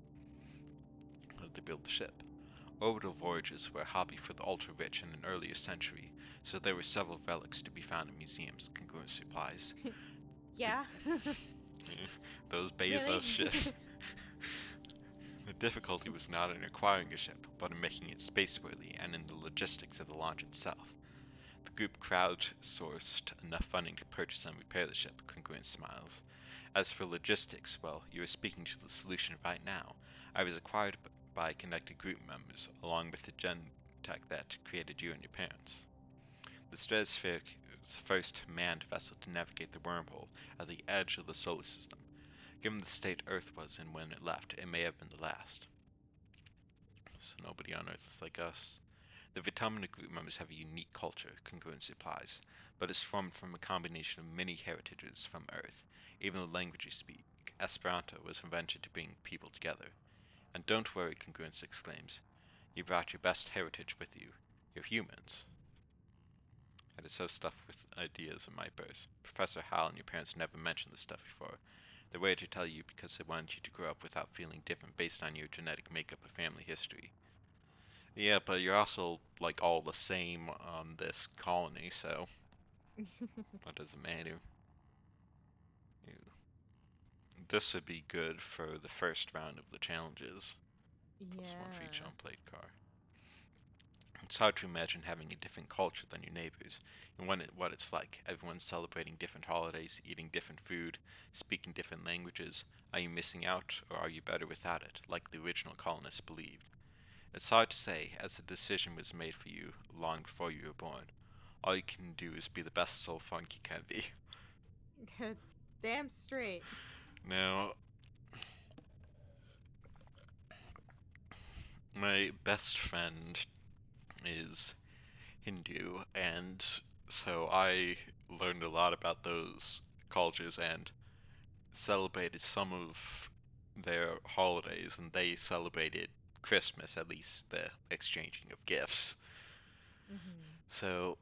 How did they build the ship? Orbital voyages were a hobby for the ultra-rich in an earlier century, so there were several relics to be found in museums, Congruence replies. The, Yeah. yeah, those Bezos Really? ships. The difficulty was not in acquiring a ship, but in making it spaceworthy and in the logistics of the launch itself. The group crowdsourced enough funding to purchase and repair the ship, Congruence smiles. As for logistics, well, you are speaking to the solution right now. I was acquired by connected group members, along with the gen tech that created you and your parents. The Stratosphere was the first manned vessel to navigate the wormhole at the edge of the solar system. Given the state Earth was in when it left, it may have been the last. So nobody on Earth is like us. The Vitamina group members have a unique culture, Congruence implies, but is formed from a combination of many heritages from Earth. Even the language you speak, Esperanto, was invented to bring people together. And don't worry, Congruence exclaims. You brought your best heritage with you. You're humans. I just have stuff with ideas in my purse. Professor Hal and your parents never mentioned this stuff before. They waited to tell you because they wanted you to grow up without feeling different based on your genetic makeup or family history. Yeah, but you're also like all the same on this colony, so what does it matter? This would be good for the first round of the challenges. Plus one for each Yeah. unplayed card. It's hard to imagine having a different culture than your neighbors, and what it's like. Everyone's celebrating different holidays, eating different food, speaking different languages. Are you missing out, or are you better without it, like the original colonists believed? It's hard to say, as the decision was made for you long before you were born. All you can do is be the best soul funk you can be. It's damn straight. Now, my best friend is Hindu, and so I learned a lot about those cultures and celebrated some of their holidays, and they celebrated Christmas, at least the exchanging of gifts. Hmm. So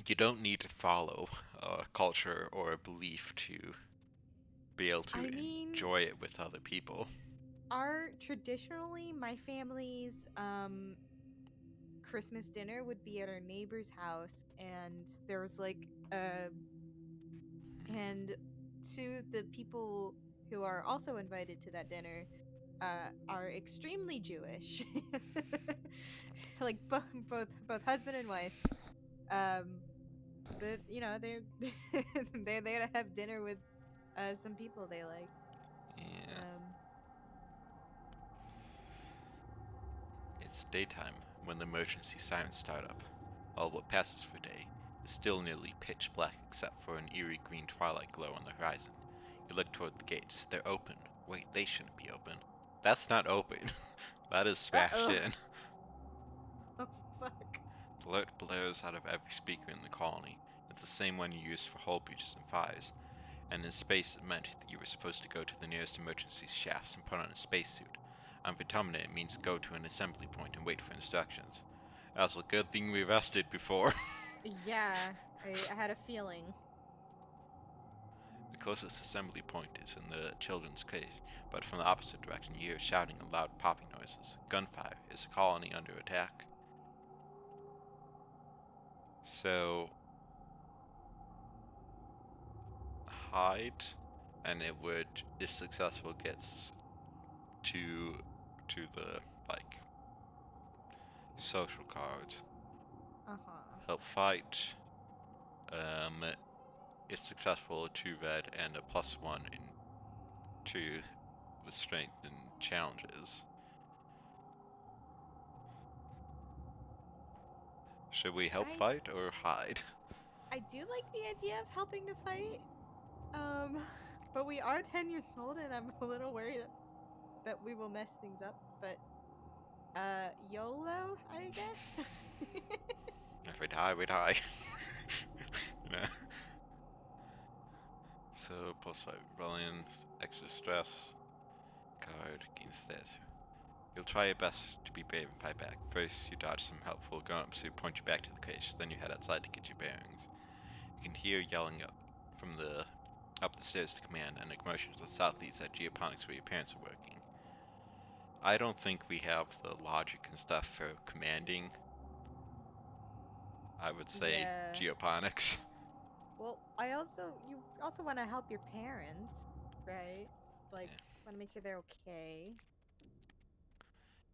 you don't need to follow a culture or a belief to be able to I mean, enjoy it with other people. our traditionally my family's Christmas dinner would be at our neighbor's house, and there was like and to the people who are also invited to that dinner are extremely Jewish. Like both husband and wife. Um, but you know they're there to have dinner with some people they like. Yeah, Um, it's daytime when the emergency sirens start up. All what passes for day is still nearly pitch black except for an eerie green twilight glow on the horizon. You look toward the gates. They're open. Wait, they shouldn't be open. That's not open. That is smashed uh-oh. in. Oh fuck. The alert blares out of every speaker in the colony. It's the same one you used for hull breaches and fires, and in space it meant that you were supposed to go to the nearest emergency shafts and put on a spacesuit. On Vitamina it means go to an assembly point and wait for instructions. That's a good thing we rested before. Yeah, I had a feeling. The closest assembly point is in the children's cage, but from the opposite direction you hear shouting and loud popping noises. Gunfire. Is the colony under attack? So hide, and it would, if successful, gets to the like social cards. Uh-huh. Help fight. Um, if successful, a 2 red and a +1 into the strength and challenges. Should we help I fight or hide? I do like the idea of helping to fight. Um, but we are 10 years old, and I'm a little worried that we will mess things up. But YOLO, I guess. If we die, we die. you know. So +5 rebellion, extra stress, card against this. You'll try your best to be brave and fight back. First, you dodge some helpful grown-ups who point you back to the cage, then you head outside to get your bearings. You can hear yelling from the up the stairs to command, and a commotion to the southeast at Geoponics where your parents are working. I don't think we have the logic and stuff for commanding. I would say Yeah. Geoponics. Well, you also want to help your parents, right? Like, Yeah. want to make sure they're okay.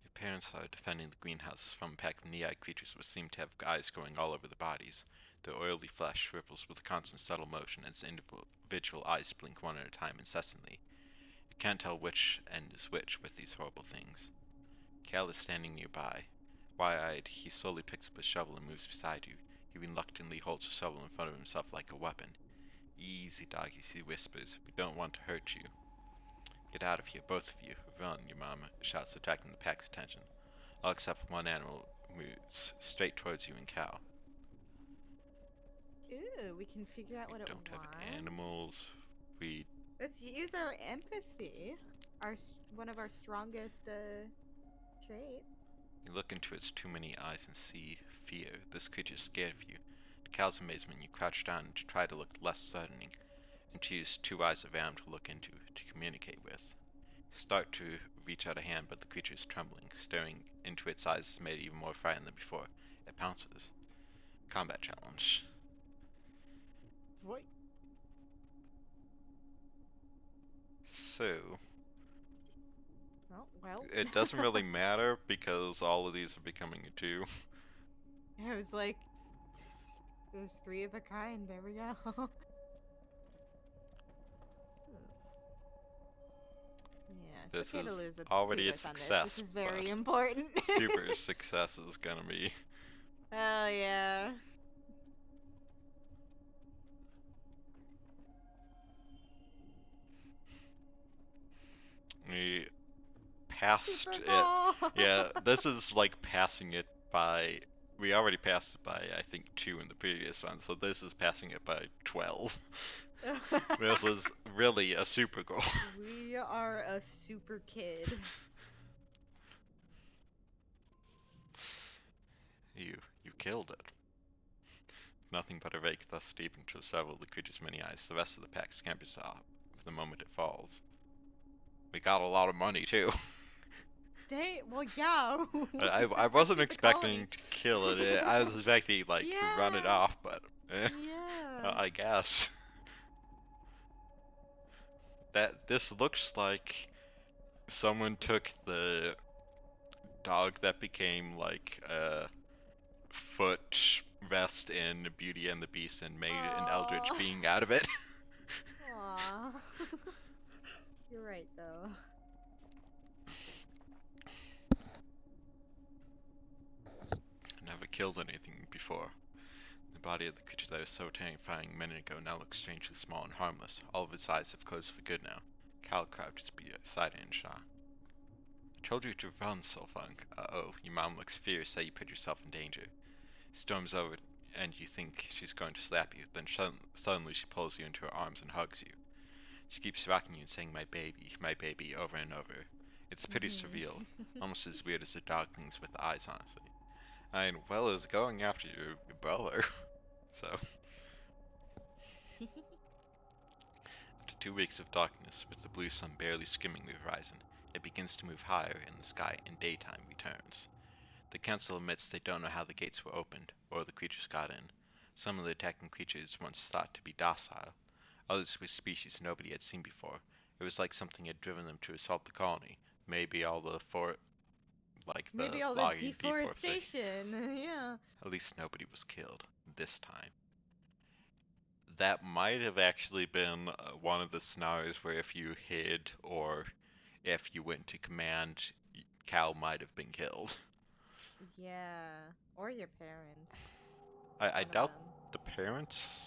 Your parents are defending the greenhouses from a pack of knee-eyed creatures which seem to have eyes growing all over their bodies. Their oily flesh ripples with a constant subtle motion as individual eyes blink one at a time incessantly. You can't tell which end is which with these horrible things. Cal is standing nearby. Wide-eyed, he slowly picks up his shovel and moves beside you. He reluctantly holds the shovel in front of himself like a weapon. Easy, doggy, he whispers. We don't want to hurt you. Get out of here, both of you. Run, your mom shouts, attracting the pack's attention. All except one animal moves straight towards you and Cal. Ooh, we can figure out We what it don't have wants. animals. We Let's use our empathy. One of our strongest traits. You look into its too many eyes and see fear. This creature's scared of you. To Cal's amazement, you crouch down to try to look less threatening, and choose two eyes of Am to look into, to communicate with. You start to reach out a hand, but the creature is trembling. Staring into its eyes is made even more frightened than before. It pounces. Combat challenge. What? So, Oh, well. it doesn't really matter because all of these are becoming a 2. I was like, there's three of a kind. There we go. Hmm. it's This okay to is lose a already a hubris on this. This success, is but very important. super success is gonna be. Hell yeah. We passed Super it. ball. Yeah, this is like passing it by. We already passed it by, I think, 2 in the previous one, so this is passing it by 12. This is really a super goal. We are a super kid. You killed it. Nothing but a rake, thus steeping to several of the creature's many eyes. The rest of the pack scampers off the moment it falls. We got a lot of money too. Dang. Well, yeah. I wasn't Protected the colony. expecting to kill it. I was expecting like to run it Yeah. off, but Yeah. I guess that this looks like someone took the dog that became like a foot rest in Beauty and the Beast and made an eldritch Oh. being out of it. Aw. You're right, though. Never killed anything before. The body of the creature that was so terrifying a minute ago now looks strangely small and harmless. All of its eyes have closed for good now. Cal crouches beside it in shock. I told you to run, Solfunk. Uh-oh, your mom looks furious that you put yourself in danger. Storms over and you think she's going to slap you, then suddenly she pulls you into her arms and hugs you. She keeps rocking you and saying my baby, over and over. It's pretty surreal, almost as weird as the dog things with the eyes, honestly. I mean, well, it's going after your brother, so. After 2 weeks of darkness, with the blue sun barely skimming the horizon, it begins to move higher in the sky and daytime returns. The council admits they don't know how the gates were opened, or the creatures got in. Some of the attacking creatures once thought to be docile, others were species nobody had seen before. It was like something had driven them to assault the colony. Maybe all the the Maybe all the logging deforestation. deforestation. Yeah. At least nobody was killed this time. That might have actually been one of the scenarios where if you hid or if you went to command, Cal might have been killed. Yeah. Or your parents. I One of doubt them. the parents,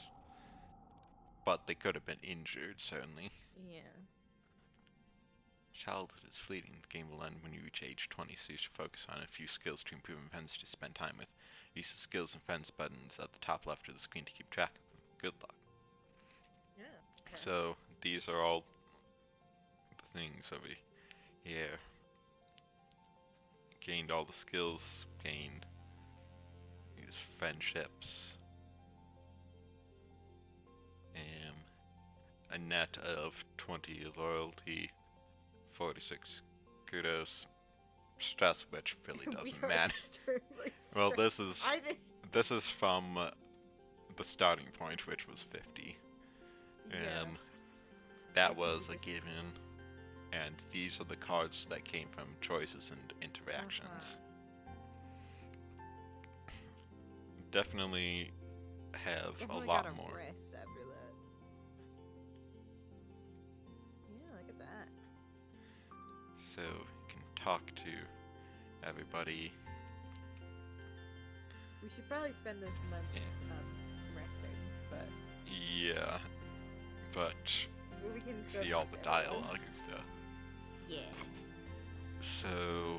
but they could have been injured, certainly. Yeah. Childhood is fleeting. The game will end when you reach age 20, so you should focus on a few skills to improve and friends to spend time with. Use the skills and friends buttons at the top left of the screen to keep track of them. Good luck. Yeah. Okay. So, these are all the things over here. Gained all the skills, gained these friendships, a net of 20 loyalty, 46 kudos, stress, which really We doesn't are matter. extremely Well, stressed. I think. this is from the starting point, which was 50, Yeah. and that I think was we a just- given. And these are the cards that came from choices and interactions. Definitely have Definitely a lot got a more. rest after that. Yeah, look at that. So you can talk to everybody. We should probably spend this month Yeah. resting, but Yeah, but we can just go see all talk the to everyone. dialogue and stuff. Yeah. So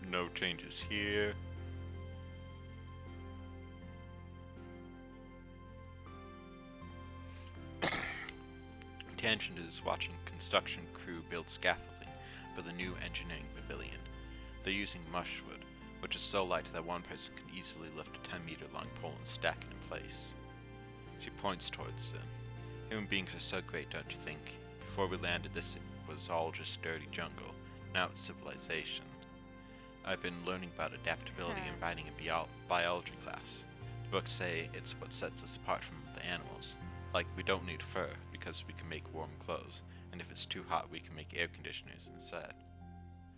no changes here. Tangent is watching construction crew build scaffolding for the new engineering pavilion. They're using mushwood, which is so light that one person can easily lift a 10-meter long pole and stack it in place. She points towards it. Human beings are so great, don't you think? Before we landed, this was all just dirty jungle. Now it's civilization. I've been learning about adaptability and writing a biology class. The books say it's what sets us apart from the animals. Like, we don't need fur, because we can make warm clothes, and if it's too hot we can make air conditioners instead.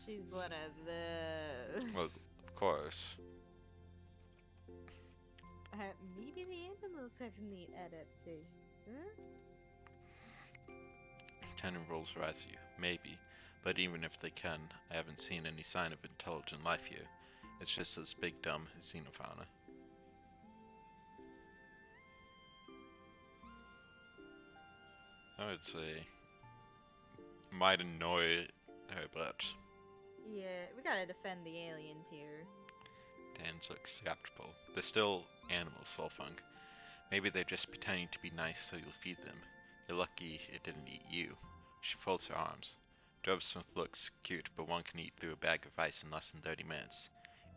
She's one of those. Well, of course. Maybe the animals have neat adaptation. Huh? Tenor rolls her eyes at you. Maybe. But even if they can, I haven't seen any sign of intelligent life here. It's just this big dumb xenofauna. I would say might annoy her, but Yeah, we gotta defend the aliens here. Dan's acceptable. They're still animals, Soulfunk. Maybe they're just pretending to be nice so you'll feed them. You're lucky it didn't eat you. She folds her arms. Dovesmith looks cute, but one can eat through a bag of ice in less than 30 minutes.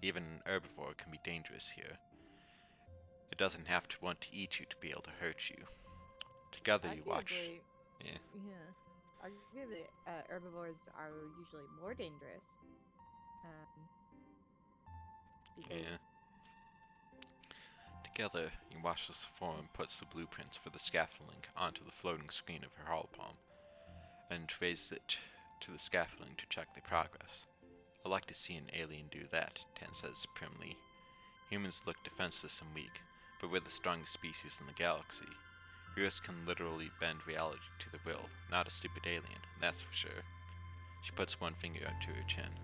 Even an herbivore can be dangerous here. It doesn't have to want to eat you to be able to hurt you. Together you watch. Arguably, Yeah, yeah. Arguably, herbivores are usually more dangerous. Um, because yeah. Together, you watch as the foreman puts the blueprints for the scaffolding onto the floating screen of her holopalm, and raises it to the scaffolding to check the progress. I like to see an alien do that, Tan says primly. Humans look defenseless and weak, but we're the strongest species in the galaxy. Viewers can literally bend reality to their will, not a stupid alien, that's for sure. She puts one finger up to her chin.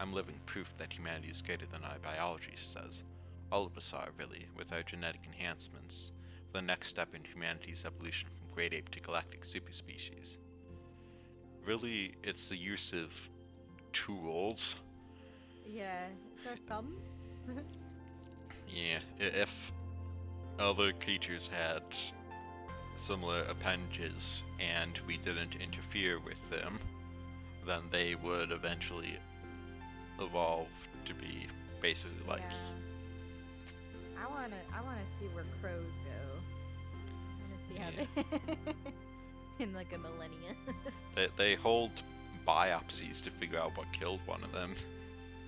I'm living proof that humanity is greater than our biology, she says. All of us are, really, with our genetic enhancements, the next step in humanity's evolution from great ape to galactic superspecies. Really, it's the use of tools. yeah, it's our thumbs. Yeah, if other creatures had similar appendages and we didn't interfere with them, then they would eventually evolve to be basically like. Yeah, I wanna see where crows go. I wanna see how Yeah, they in like a millennia. they hold biopsies to figure out what killed one of them.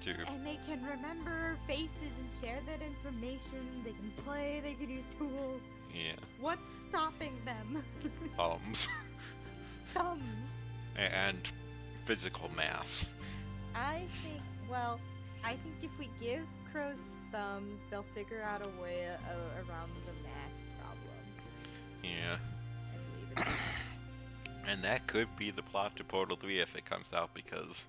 To And they can remember faces and share that information. They can play. They can use tools. yeah, What's stopping them? thumbs Thumbs. and physical mass. I think. Well, I think if we give crows thumbs, they'll figure out a way around the mass problem. Yeah, I believe in that. and that could be the plot to Portal 3 if it comes out because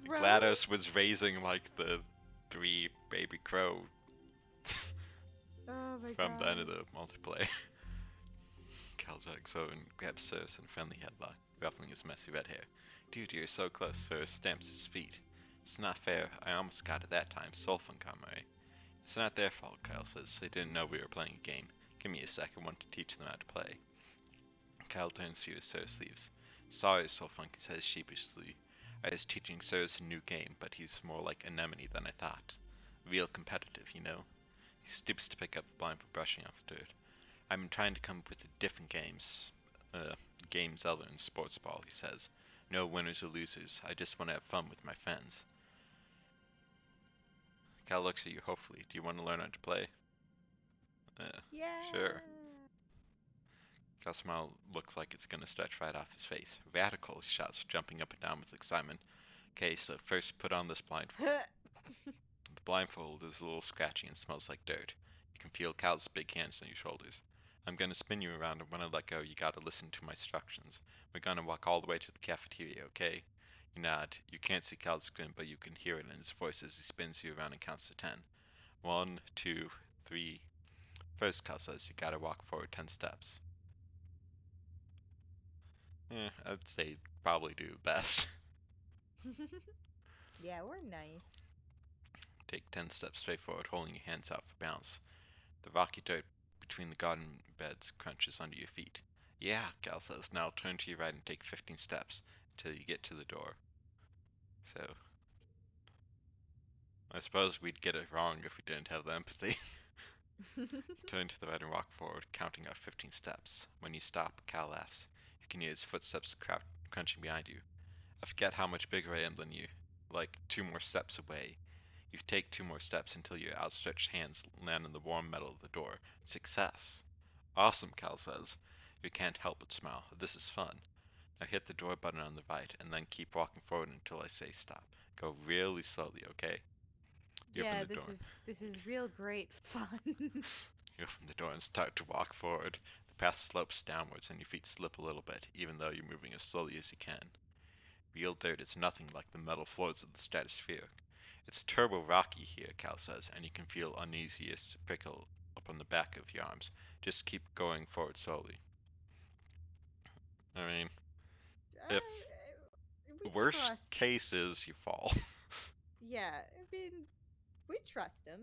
Crows? GLaDOS was raising like the three baby crow Oh my from the end of god. the multiplayer. Caljack so and grabs Cyrus in a friendly headlock, ruffling his messy red hair. Dude, you're so close, Cyrus stamps his feet. It's not fair. I almost got it that time. Sulfun Comrade. It's not their fault, Kyle says. They didn't know we were playing a game. Give me a sec. I want to teach them how to play. Kyle turns to you as Cyrus leaves. Sorry, Sulfun says sheepishly. I was teaching Cyrus a new game, but he's more like Anemone than I thought. Real competitive, you know. He stoops to pick up the blind for brushing off the dirt. I've been trying to come up with different games other than sports ball, he says. No winners or losers. I just want to have fun with my friends. Cal looks at you hopefully. Do you want to learn how to play? Sure. Yeah. Cal's smile looks like it's gonna stretch right off his face. Radical, he shouts, jumping up and down with excitement. Okay, so first put on this blindfold. The blindfold is a little scratchy and smells like dirt. You can feel Cal's big hands on your shoulders. I'm gonna spin you around, and when I let go, you gotta listen to my instructions. We're gonna walk all the way to the cafeteria, okay? You nod. You can't see Cal's grin, but you can hear it in his voice as he spins you around and counts to 10. 1, 2, 3. First, Cal says, you gotta walk forward 10 steps. I'd say probably do best. Yeah, we're nice. Take 10 steps straight forward, holding your hands out for balance. The rocky dirt between the garden beds crunches under your feet. Yeah, Cal says. Now turn to your right and take 15 steps until you get to the door. So, I suppose we'd get it wrong if we didn't have the empathy. Turn to the right and walk forward, counting out 15 steps. When you stop, Cal laughs. You can hear his footsteps crunching behind you. I forget how much bigger I am than you. Like 2 more steps away. You take 2 more steps until your outstretched hands land on the warm metal of the door. Success! Awesome, Cal says. You can't help but smile. This is fun. Now hit the door button on the right, and then keep walking forward until I say stop. Go really slowly, okay? You open Yeah, the this door. is this is real great fun. You open the door and start to walk forward. The path slopes downwards, and your feet slip a little bit, even though you're moving as slowly as you can. Real dirt is nothing like the metal floors of the stratosphere. It's turbo rocky here, Cal says, and you can feel uneasiest prickle up on the back of your arms. Just keep going forward slowly. I mean, if We worst trust. case is you fall. Yeah, I mean, we trust him.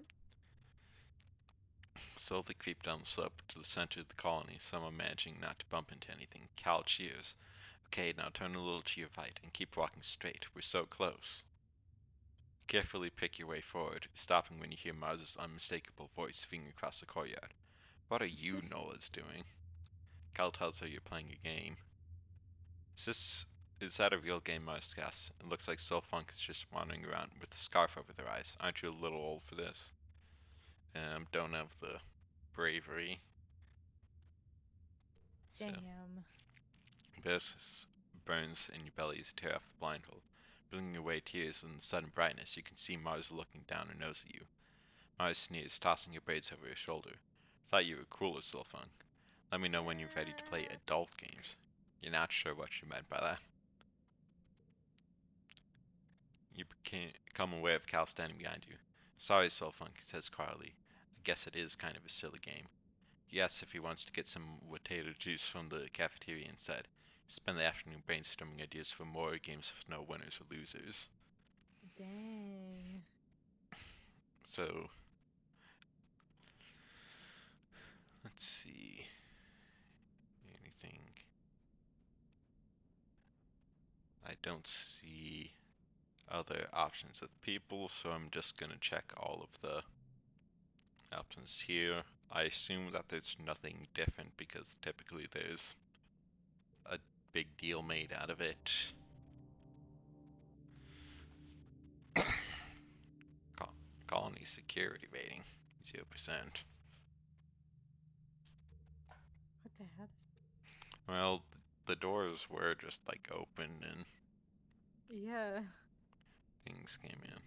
Slowly creep down the slope to the center of the colony, someone managing not to bump into anything. Cal cheers. Okay, now turn a little to your right and keep walking straight. We're so close. Carefully pick your way forward, stopping when you hear Mars's unmistakable voice swinging across the courtyard. What are you Nolas doing? Cal tells her you're playing a game. Is this is that a real game, Mars asks? It looks like Soulfunk is just wandering around with a scarf over their eyes. Aren't you a little old for this? Don't have the bravery. So Damn. this burns in your belly as you tear off the blindfold. Bringing away tears in the sudden brightness, you can see Mars looking down her nose at you. Mars sneers, tossing her braids over her shoulder. Thought you were cooler, Soulfunk. Let me know when you're ready to play adult games. You're not sure what she meant by that. You become aware of Cal standing behind you. Sorry, Soulfunk, he says quietly. I guess it is kind of a silly game. He asks if he wants to get some potato juice from the cafeteria instead. Spend the afternoon brainstorming ideas for more games with no winners or losers. Dang. So, let's see. Anything? I don't see other options with people, so I'm just gonna check all of the options here. I assume that there's nothing different because typically there's a big deal made out of it. Colony security rating 0%. What the hell? Well, the doors were just like open and Yeah. things came in.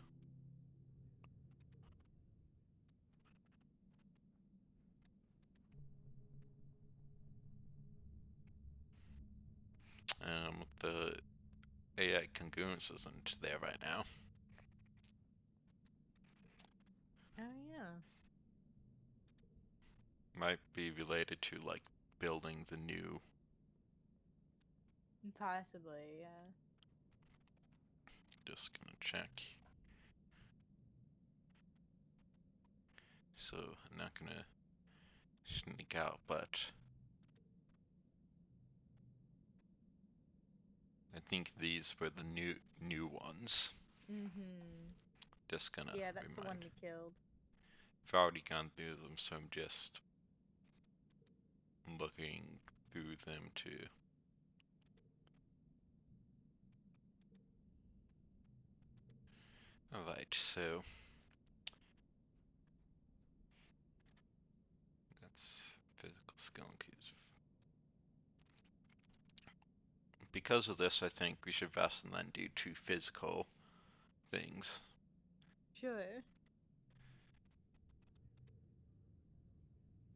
The AI congruence isn't there right now. Oh yeah. Might be related to like building the new. Possibly, yeah. Just gonna check. So I'm not gonna sneak out, but I think these were the new ones. Mm-hmm. Just gonna Yeah, that's the one remind. we killed. I've already gone through them, so I'm just looking through them too. Alright, so that's physical skill increase. Because of this, I think we should rest and then do 2 physical things. Sure.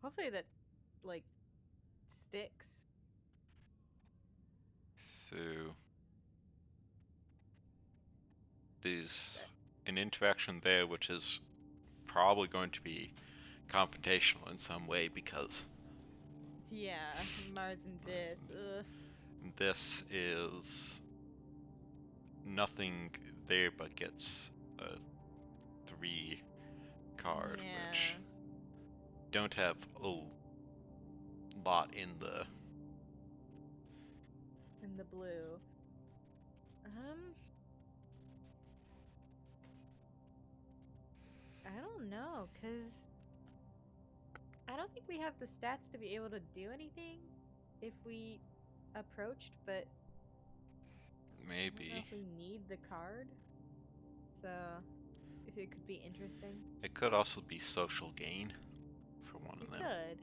Hopefully that, like, sticks. So there's That, an interaction there which is probably going to be confrontational in some way because yeah, Mars and Dis. Ugh. this is nothing there but gets a 3 card, which Yeah, don't have a lot in the. in the blue. Um, I don't know, cause I don't think we have the stats to be able to do anything if we approached, but I don't know Maybe if we need the card. So it could be interesting. it could also be social gain for one It of them. could.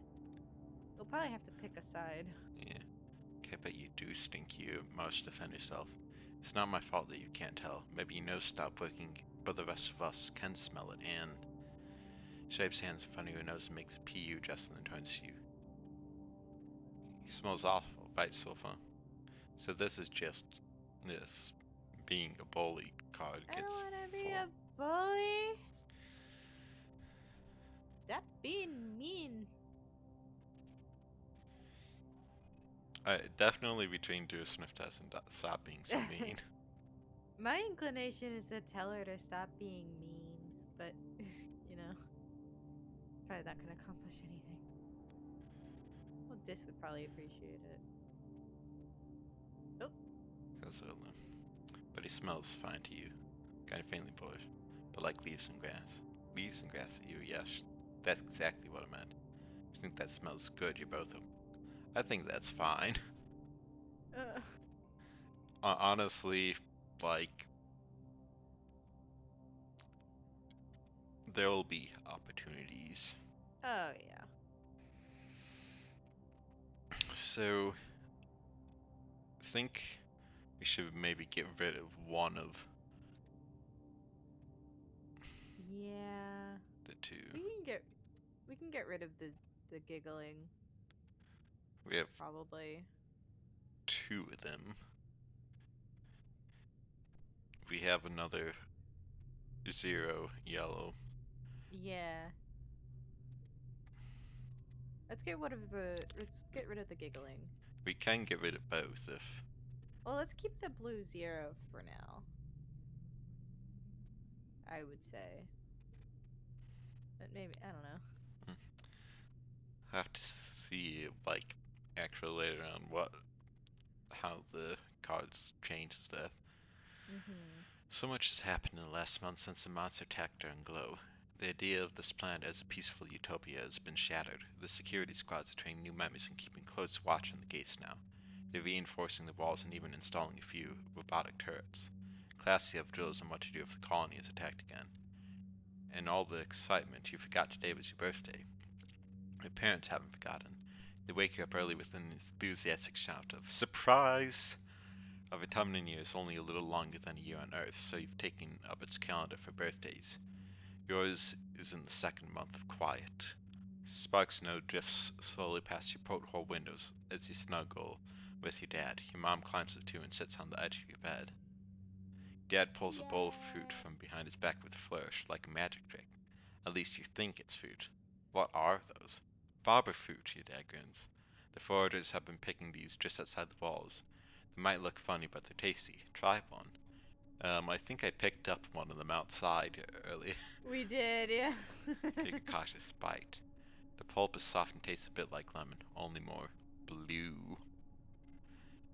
We'll probably have to pick a side. Yeah. Okay, but you do stink, you must defend yourself. It's not my fault that you can't tell. Maybe you know stop working, but the rest of us can smell it, and shapes hands in front of your nose and makes a PU just and then turns to you. He smells awful, right, Sofa? So this is just this. being a bully card I don't gets want to be 4. a bully. Stop being mean. Definitely between do a sniff test and stop being so mean. My inclination is to tell her to stop being mean, but you know, probably not gonna accomplish anything. Well, Dis would probably appreciate it. Oh, But he smells fine to you. Kind of faintly boyish, but like leaves and grass. Leaves and grass, ew, yes. That's exactly what I meant. I think that smells good, you're both. I think that's fine. uh, Honestly, like, there will be opportunities. oh yeah, So, I think we should maybe get rid of one of yeah. the two. We can get we can get rid of the giggling We have probably. two of them. We have another 0 yellow. Yeah. Let's get rid of the giggling. We can get rid of both if. Well, let's keep the blue 0 for now. I would say. But maybe I don't know. Hmm, have to see, like, actually later on how the cards change stuff. Mhm. So much has happened in the last month since the monster attacked during Glow. The idea of this planet as a peaceful utopia has been shattered. The security squads are training new members and keeping close watch on the gates now. They're reinforcing the walls and even installing a few robotic turrets. Classy have drills on what to do if the colony is attacked again. In all the excitement, you forgot today was your birthday. Your parents haven't forgotten. They wake you up early with an enthusiastic shout of "Surprise!" Of autumn year is only a little longer than a year on Earth, so you've taken up its calendar for birthdays. Yours is in the second month of quiet. Sparks snow drifts slowly past your porthole windows as you snuggle with your dad. Your mom climbs up too and sits on the edge of your bed. Dad pulls a bowl of fruit Yeah. from behind his back with a flourish, like a magic trick. At least you think it's fruit. What are those? Barber fruit, your dad grins. The foragers have been picking these just outside the walls. They might look funny, but they're tasty. Try one. I think I picked up one of them outside earlier. We did, yeah. Take a cautious bite. The pulp is soft and tastes a bit like lemon, only more blue.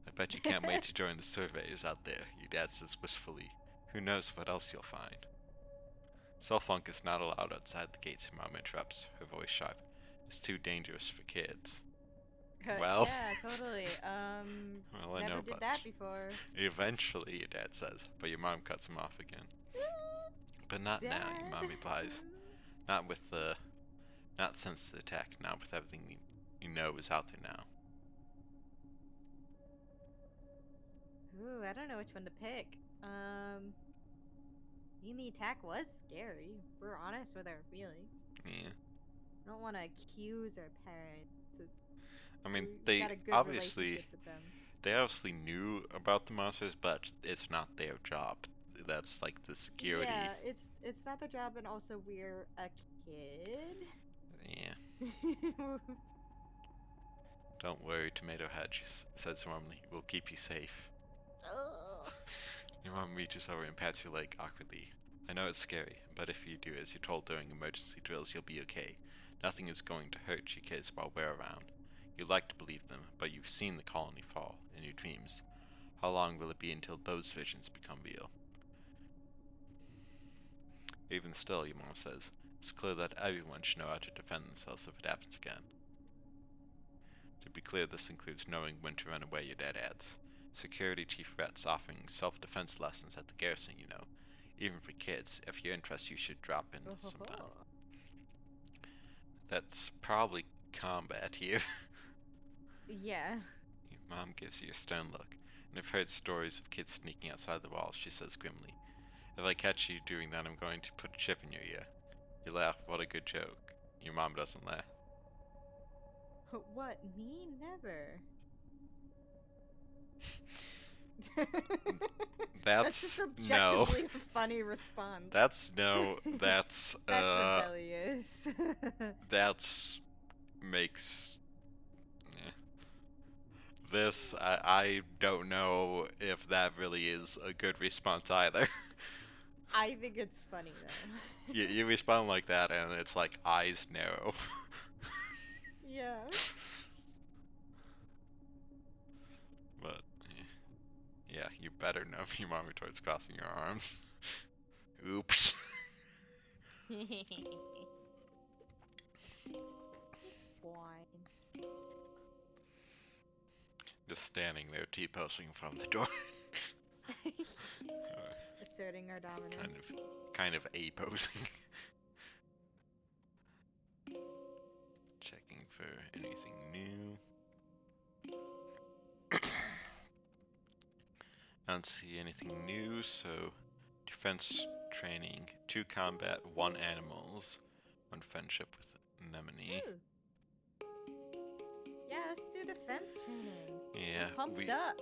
I bet you can't wait to join the surveyors out there, your dad says wistfully. Who knows what else you'll find? Cell phone is not allowed outside the gates, your mom interrupts, her voice sharp. It's too dangerous for kids. Well, Yeah, totally. well, I know, Never did but that before. eventually, your dad says, but your mom cuts him off again. But not now, your Dad. mom replies. Not with the, not since the attack, not with everything you know is out there now. Ooh, I don't know which one to pick. Being the attack was scary. We're honest with our feelings. Yeah. I don't want to accuse our parents. I mean, We got a good relationship with them. they obviously knew about the monsters, but it's not their job. That's like the security. Yeah, it's not their job, and also we're a kid. Yeah. Don't worry, Tomato Head, she says warmly. We'll keep you safe. Ugh. Your mom reaches over and pats your leg awkwardly. I know it's scary, but if you do as you're told during emergency drills, you'll be okay. Nothing is going to hurt you kids while we're around. You like to believe them, but you've seen the colony fall in your dreams. How long will it be until those visions become real? Even still, your mom says, it's clear that everyone should know how to defend themselves if it happens again. To be clear, this includes knowing when to run away, your dad adds. Security Chief Rhett's offering self-defense lessons at the garrison, you know. Even for kids, if you're interested, you should drop in sometime. Oh. That's probably combat here. Yeah. Your mom gives you a stern look, and I've heard stories of kids sneaking outside the walls, she says grimly. If I catch you doing that, I'm going to put a chip in your ear. You laugh, what a good joke. Your mom doesn't laugh. What? Me? Never. That's just That's no. objectively a funny response. That's no. That's That's rebellious. that's makes eh. This I don't know if that really is a good response either. I think it's funny though. You respond like that and it's like eyes narrow. Yeah. But yeah, you better know if your mom retorts crossing your arms. Oops. It's fine. Just standing there T-posing from the door. Asserting our kind dominance. of kind of A-posing. Checking for anything new. I don't see anything new, so defense training, 2 combat, 1 animals, 1 friendship with Anemone. Ooh. Yeah, let's do defense training. Yeah, We're pumped we up.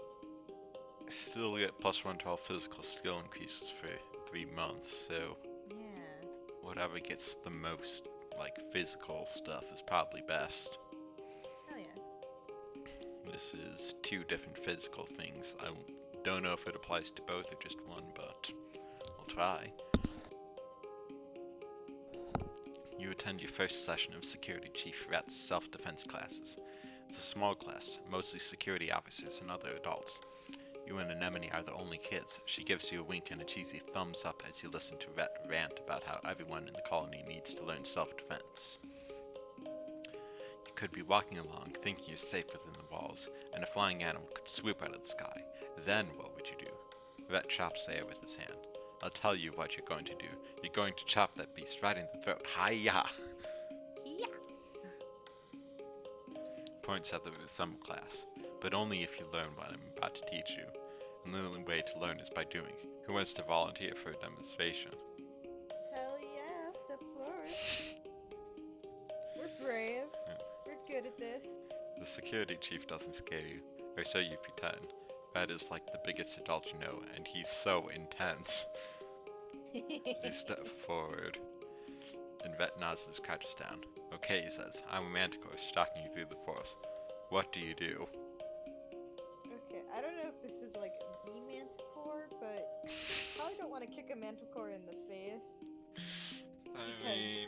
still get +1 to all physical skill increases for 3 months, so Yeah. whatever gets the most like physical stuff is probably best. Hell yeah. This is 2 different physical things. I don't know if it applies to both or just one, but we'll try. You attend your first session of Security Chief Rat's self-defense classes. It's a small class, mostly security officers and other adults. You and Anemone are the only kids. She gives you a wink and a cheesy thumbs up as you listen to Rat rant about how everyone in the colony needs to learn self-defense. You could be walking along, thinking you're safe within the walls, and a flying animal could swoop out of the sky. Then what would you do? Rat chops the air with his hand. I'll tell you what you're going to do. You're going to chop that beast right in the throat. Hi-ya! Yeah. Points at the ensemble class, but only if you learn what I'm about to teach you. And the only way to learn is by doing. Who wants to volunteer for a demonstration? Hell yeah, step forward. We're brave. Yeah. We're good at this. The security chief doesn't scare you, or so you pretend. Rat is like the biggest adult you know, and he's so intense. You step forward, and Vet nods his crouches down. Okay, he says, I'm a manticore stalking you through the forest. What do you do? Okay, I don't know if this is like the manticore, but probably don't want to kick a manticore in the face. Because,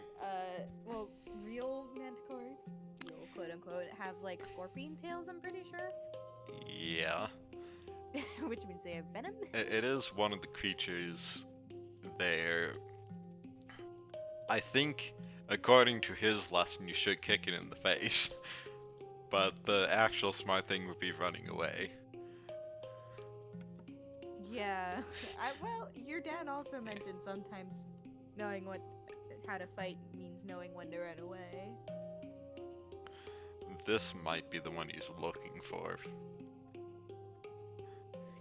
well, real manticores, real quote unquote, have like scorpion tails, I'm pretty sure. Yeah. Which means they have venom. It is one of the creatures there. I think, according to his lesson, you should kick it in the face. But the actual smart thing would be running away. Yeah. Well, your dad also mentioned sometimes knowing how to fight means knowing when to run away. This might be the one he's looking for.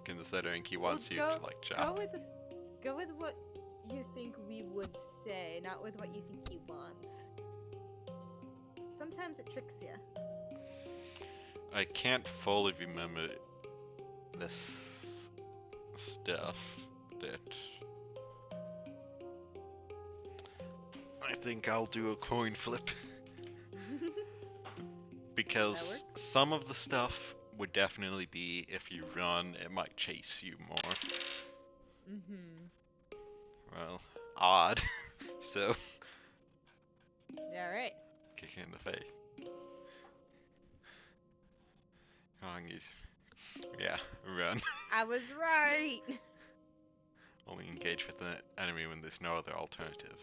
Considering he wants you to like chop. Go with what you think we would say, not with what you think he wants. Sometimes it tricks you. I can't fully remember this stuff that I think I'll do a coin flip because some of the stuff would definitely be if you run, it might chase you more. Well, odd. So, Alright. kick it in the face. Wrong is, yeah, run. I was right! Only engage with the enemy when there's no other alternative.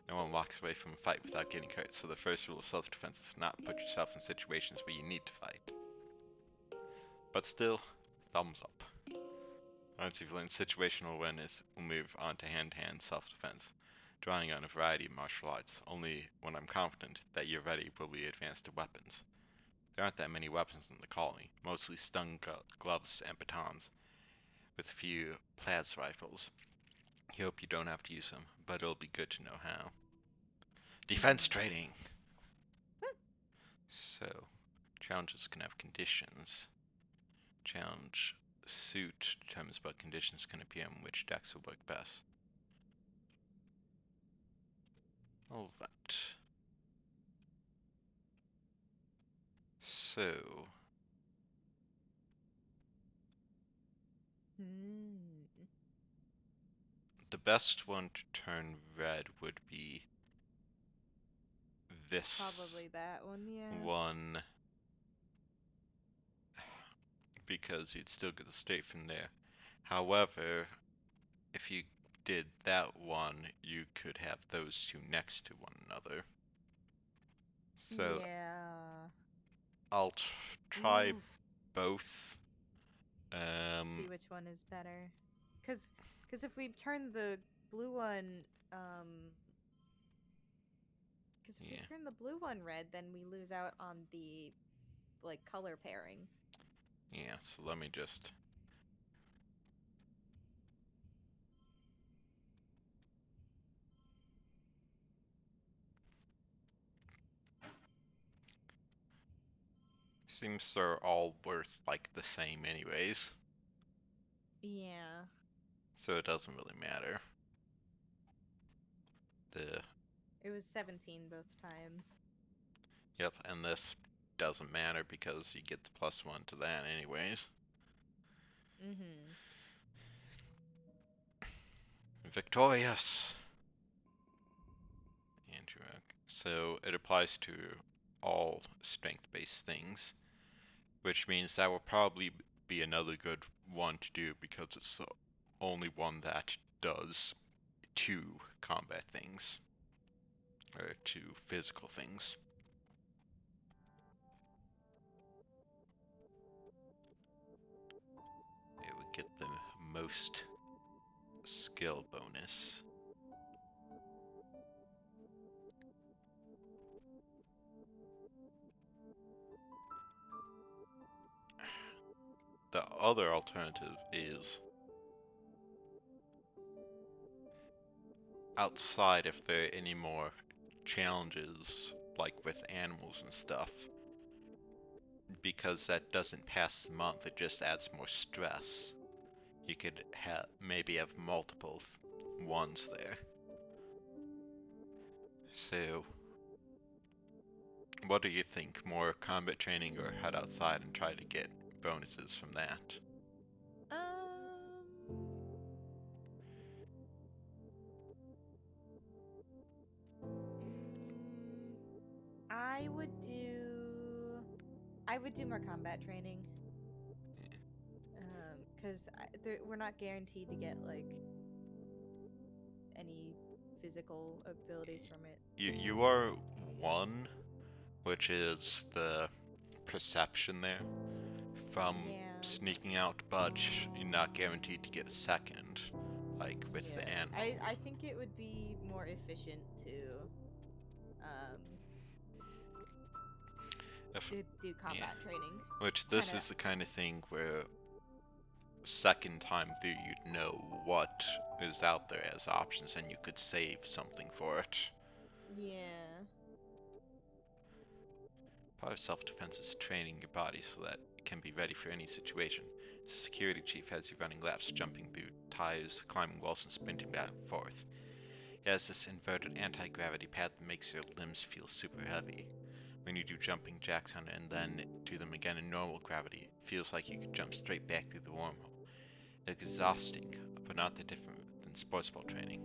No one walks away from a fight without getting hurt, so the first rule of self-defense is not put yourself in situations where you need to fight. But still, thumbs up. Once you've learned situational awareness, we'll move on to hand-to-hand self-defense, drawing on a variety of martial arts. Only when I'm confident that you're ready will we advance to weapons. There aren't that many weapons in the colony, mostly stun gloves and batons, with a few plas rifles. I hope you don't have to use them, but it'll be good to know how. Defense training! So, challenges can have conditions. Challenge suit determines what conditions can appear and which decks will work best. Alright. So, Hmm. the best one to turn red would be this Probably that one, yeah. one, because you'd still get the state from there. However, if you did that one, you could have those two next to one another. So Yeah. I'll try Oof. both. Um, See which one is better. Cause, cause if we turn the blue one, um, cause if we yeah, turn the blue one red, then we lose out on the like color pairing. yeah. So let me just. Seems they're all worth like the same, anyways. Yeah. So it doesn't really matter. The It was 17 both times. Yep, and this doesn't matter because you get the +1 to that, anyways. Mm-hmm. Victorious! Andrew. So it applies to all strength-based things, which means that will probably be another good one to do because it's the only one that does two combat things, or two physical things. It would get the most skill bonus. The other alternative is outside if there are any more challenges like with animals and stuff, because that doesn't pass the month, it just adds more stress. You could maybe have multiple ones there. So, what do you think? More combat training or head outside and try to get bonuses from that? Um, mm, I would do I would do more combat training. Because we're not guaranteed to get like any physical abilities from it. You are one, which is the perception there from Yeah, sneaking out, but you're not guaranteed to get a second, like with the yeah. I animals. think it would be more efficient to um If, do yeah, combat training. which Kind this of. is the kind of thing where second time through you'd know what is out there as options and you could save something for it. Yeah. Part of self-defense is training your body so that it can be ready for any situation. The security chief has you running laps, jumping through tires, climbing walls, and sprinting back and forth. It has this inverted anti-gravity pad that makes your limbs feel super heavy. When you do jumping jacks on it and then do them again in normal gravity, it feels like you could jump straight back through the wormhole. It's exhausting, but not that different than sports ball training.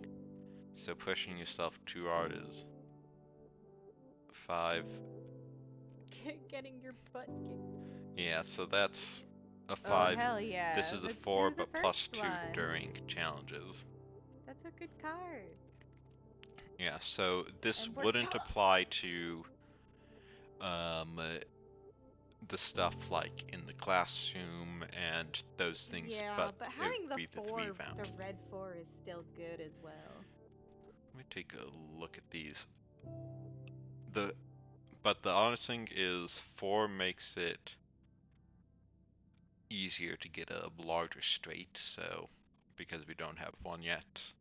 So pushing yourself too hard is 5. Getting your butt kicked. Yeah, so that's a Oh 5. hell This yeah! is a Let's 4, do the but plus first 2 one. during challenges. That's a good card. Yeah, so this And we're wouldn't tough. apply to um, the stuff like in the classroom and those things, Yeah, but but it having would the be the 3 four, the round. red four, is still good as well. Let me take a look at these. The But the honest thing is 4 makes it easier to get a larger straight, so because we don't have one yet.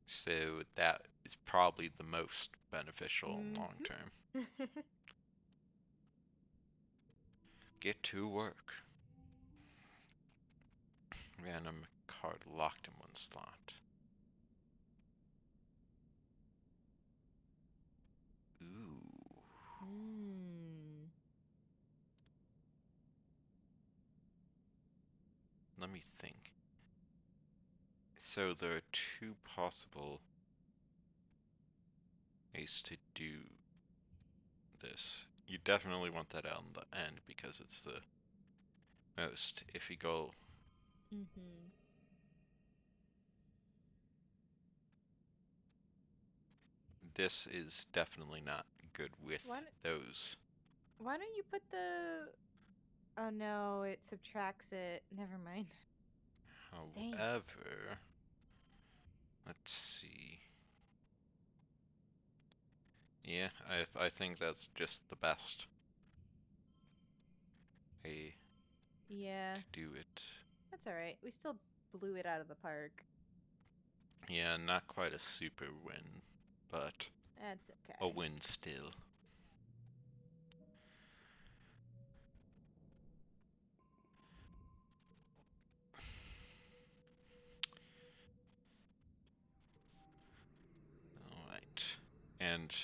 So that is probably the most beneficial long Mm-hmm. term. Get to work. Random card locked in one slot. Ooh. Hmm. Let me think. So there are two possible ways to do this. You definitely want that on the end because it's the most. If you go, Mm-hmm. this is definitely not good with Why, those. why don't you put the... Oh no, it subtracts it. Never mind. Dang. However, let's see. Yeah, I think that's just the best way Yeah, to do it. that's alright. We still blew it out of the park. Yeah, not quite a super win, but That's a okay. win still. Alright. And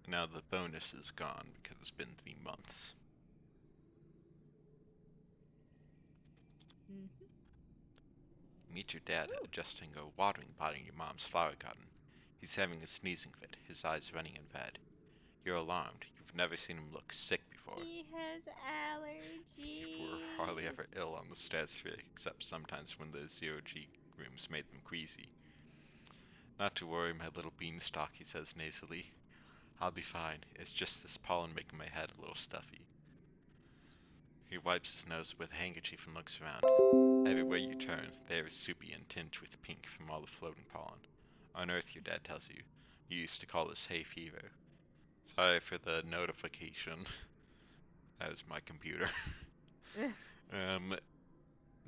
now the bonus is gone because it's been 3 months. Mm-hmm. Meet your dad Woo! adjusting a watering pot in your mom's flower garden. He's having a sneezing fit, his eyes running red. You're alarmed. You've never seen him look sick before. He has People were hardly allergies. ever ill on the stratosphere, except sometimes when the zero-G rooms made them queasy. Not to worry, my little beanstalk, he says nasally. I'll be fine. It's just this pollen making my head a little stuffy. He wipes his nose with a handkerchief and looks around. Everywhere you turn, the air is soupy and tinged with pink from all the floating pollen. On Earth, your dad tells you. You used to call this hay fever. Sorry for the notification. That was my computer. um,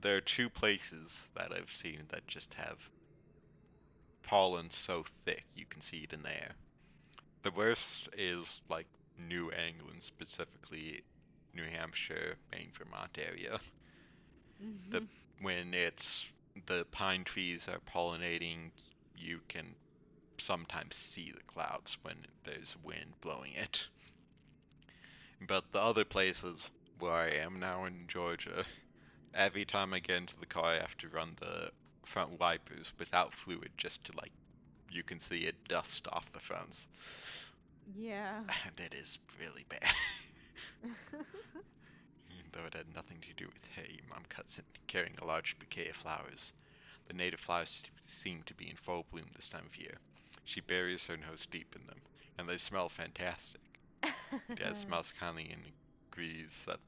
there are two places that I've seen that just have pollen so thick you can see it in the air. The worst is like New England, specifically New Hampshire, Maine, Vermont area. The Mm-hmm. when it's the pine trees are pollinating, you can sometimes see the clouds when there's wind blowing it. But the other places where I am now in Georgia, every time I get into the car, I have to run the front wipers without fluid just to like you can see it dust off the fronts, Yeah. and it is really bad. Though it had nothing to do with hay, Mom cuts in, carrying a large bouquet of flowers. The native flowers seem to be in full bloom this time of year. She buries her nose deep in them, and they smell fantastic. Dad smiles kindly and agrees that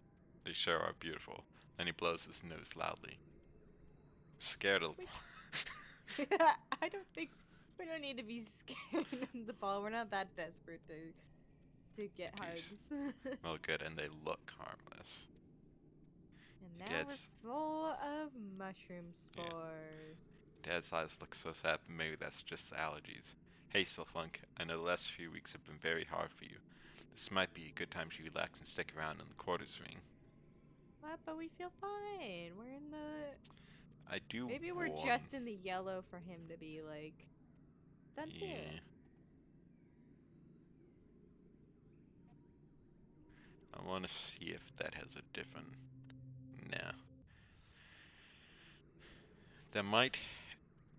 they sure are beautiful. Then he blows his nose loudly. Scared of we, I don't think we don't need to be scared of the ball. We're not that desperate to they get do hugs. smell good and they look harmless. And now we're Dad's full of mushroom yeah. spores. Dad's eyes look so sad, but maybe that's just allergies. Hey, Sylphunk, I know the last few weeks have been very hard for you. This might be a good time to relax and stick around in the quarters ring. What? But we feel fine. We're in the... I do Maybe we're warn. just in the yellow for him to be like, done deal. Yeah, I want to see if that has a different. Nah, that might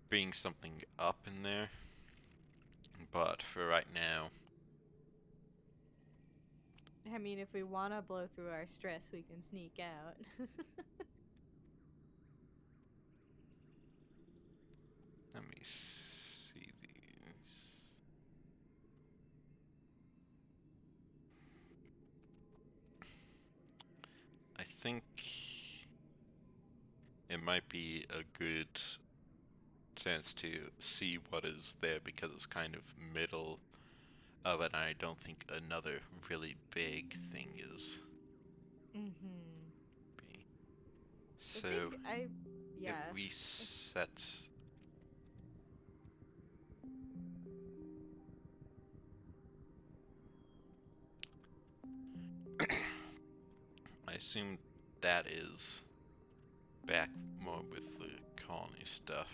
bring something up in there, but for right now, I mean, if we want to blow through our stress, we can sneak out. let me see these. I think it might be a good chance to see what is there because it's kind of middle of it. And I don't think another really big thing is Mm-hmm. B. I think So it yeah. resets. I assume that is back more with the colony stuff.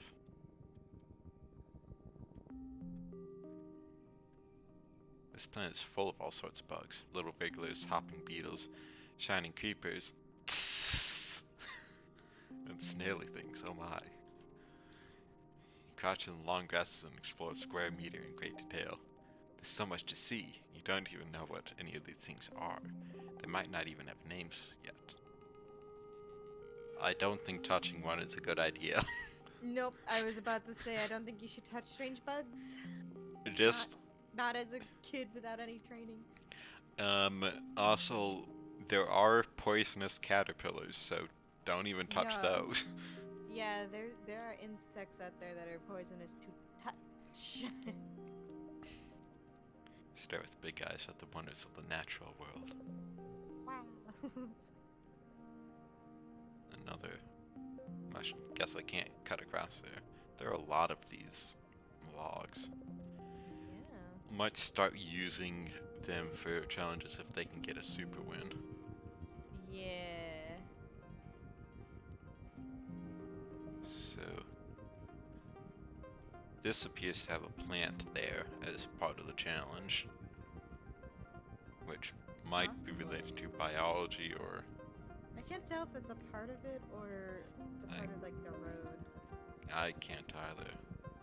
This planet is full of all sorts of bugs. Little wrigglers, hopping beetles, shining creepers, and snaily things, oh my. You crouch in the long grasses and explore a square meter in great detail. There's so much to see, you don't even know what any of these things are. They might not even have names yet. I don't think touching one is a good idea. Nope, I was about to say I don't think you should touch strange bugs. Not, Just, not as a kid without any training. also, there are poisonous caterpillars, so don't even touch Yeah, those. yeah. There are insects out there that are poisonous to touch. Stare with big eyes at the wonders of the natural world. Wow. Another mushroom. Guess I can't cut across there. There are a lot of these logs. Yeah. Might start using them for challenges if they can get a super win. Yeah. So, this appears to have a plant there as part of the challenge, which might be related to Possibly. biology or I can't tell if it's a part of it or it's a I, part of like the road. I can't either,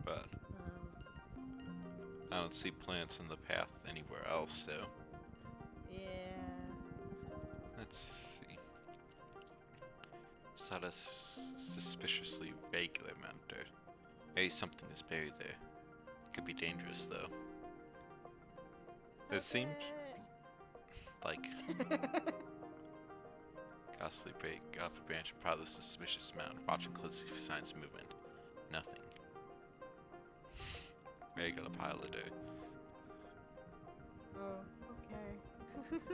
but I don't see plants in the path anywhere else, so Yeah. let's see. Is that a suspiciously vague amount or maybe something is buried there. Could be dangerous though. It Poke seems it. like ghastly break off a branch and prod the suspicious mound, watching closely for signs of movement. Nothing. Regular pile of dirt. Oh, okay.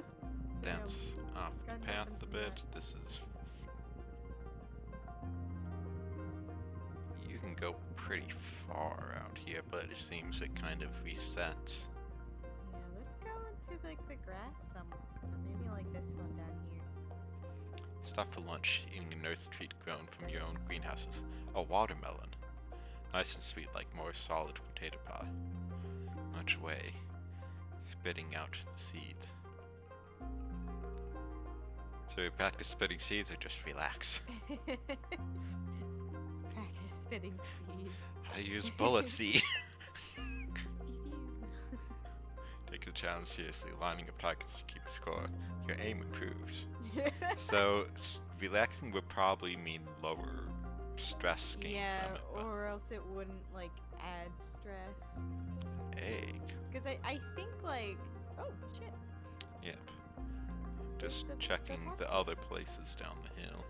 Damn. Dance off Got the path nothing a from bit. that. This is. You can go pretty far out here, but it seems it kind of resets. Yeah, let's go into like the grass somewhere. Or maybe like this one down here. Stop for lunch, eating an earth treat grown from your own greenhouses. A watermelon. Nice and sweet like more solid potato pie. Much away, spitting out the seeds. So you practice spitting seeds or just relax? Practice spitting seeds. I use bullet seed. Pew Take the challenge seriously, lining up targets to keep score. Your aim improves. pew. So relaxing would probably mean lower stress gain Yeah, from it, but or else it wouldn't like add stress. egg. Because I think like, oh shit. Yep. There's Just the checking top the two. other places down the hill.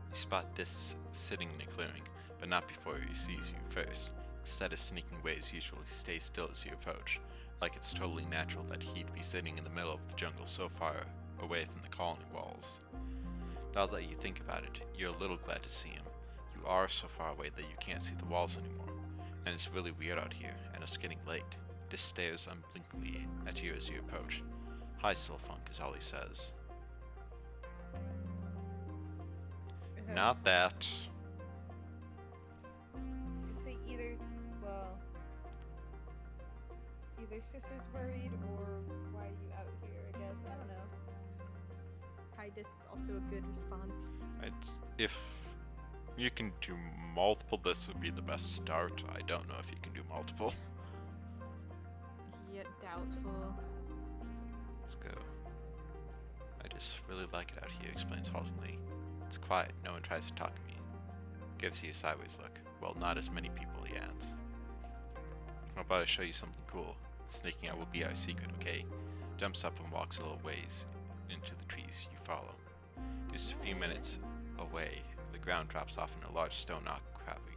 You spot Dis sitting in a clearing, but not before he sees you first. Instead of sneaking away as usual, he stays still as you approach, like it's totally natural that he'd be sitting in the middle of the jungle so far away from the colony walls. Now that you think about it, you're a little glad to see him. You are so far away that you can't see the walls anymore, and it's really weird out here, and it's getting late. Dis stares unblinkingly at you as you approach. Hi, Silfunk, is all he says. Not that. I'd say either, well, either sister's worried or why are you out here, I guess. I don't know. Hydus is also a good response. If you can do multiple, this would be the best start. I don't know if you can do multiple. Yet doubtful. Let's go. I just really like it out here, explains haltingly. It's quiet, no one tries to talk to me. Gives you a sideways look. Well, not as many people, he adds. How about I show you something cool? Sneaking out will be our secret, okay? Jumps up and walks a little ways into the trees. You follow. Just a few minutes away, the ground drops off and a large stone outcropping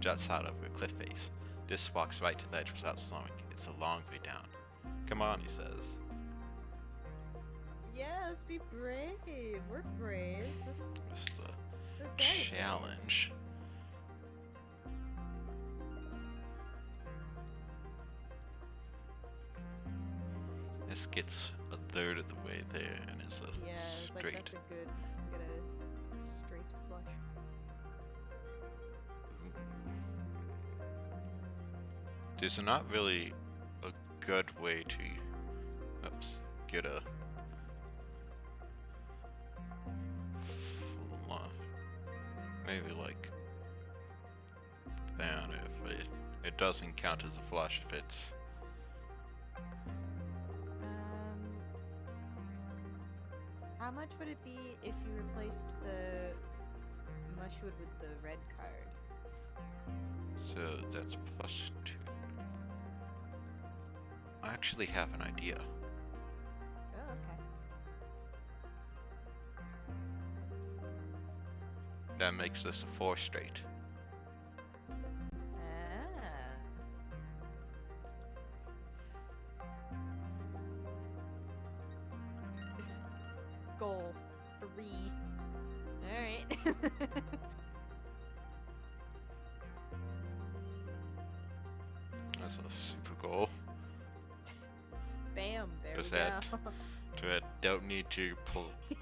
juts out over a cliff face. Dis walks right to the edge without slowing. It's a long way down. Come on, he says. Yes, be brave. We're brave. This is We're a very brave. challenge. This gets a third of the way there and is a Yeah, it's like straight. that's a good straight flush. There's not really a good way to, oops, get a maybe like that if it doesn't count as a flush if it's Um, how much would it be if you replaced the mushwood with the red card? so that's +2. I actually have an idea. Oh, okay. That makes this a 4 straight. Ah. Goal 3. All right. That's a super goal. Bam, there we Because go. that don't need to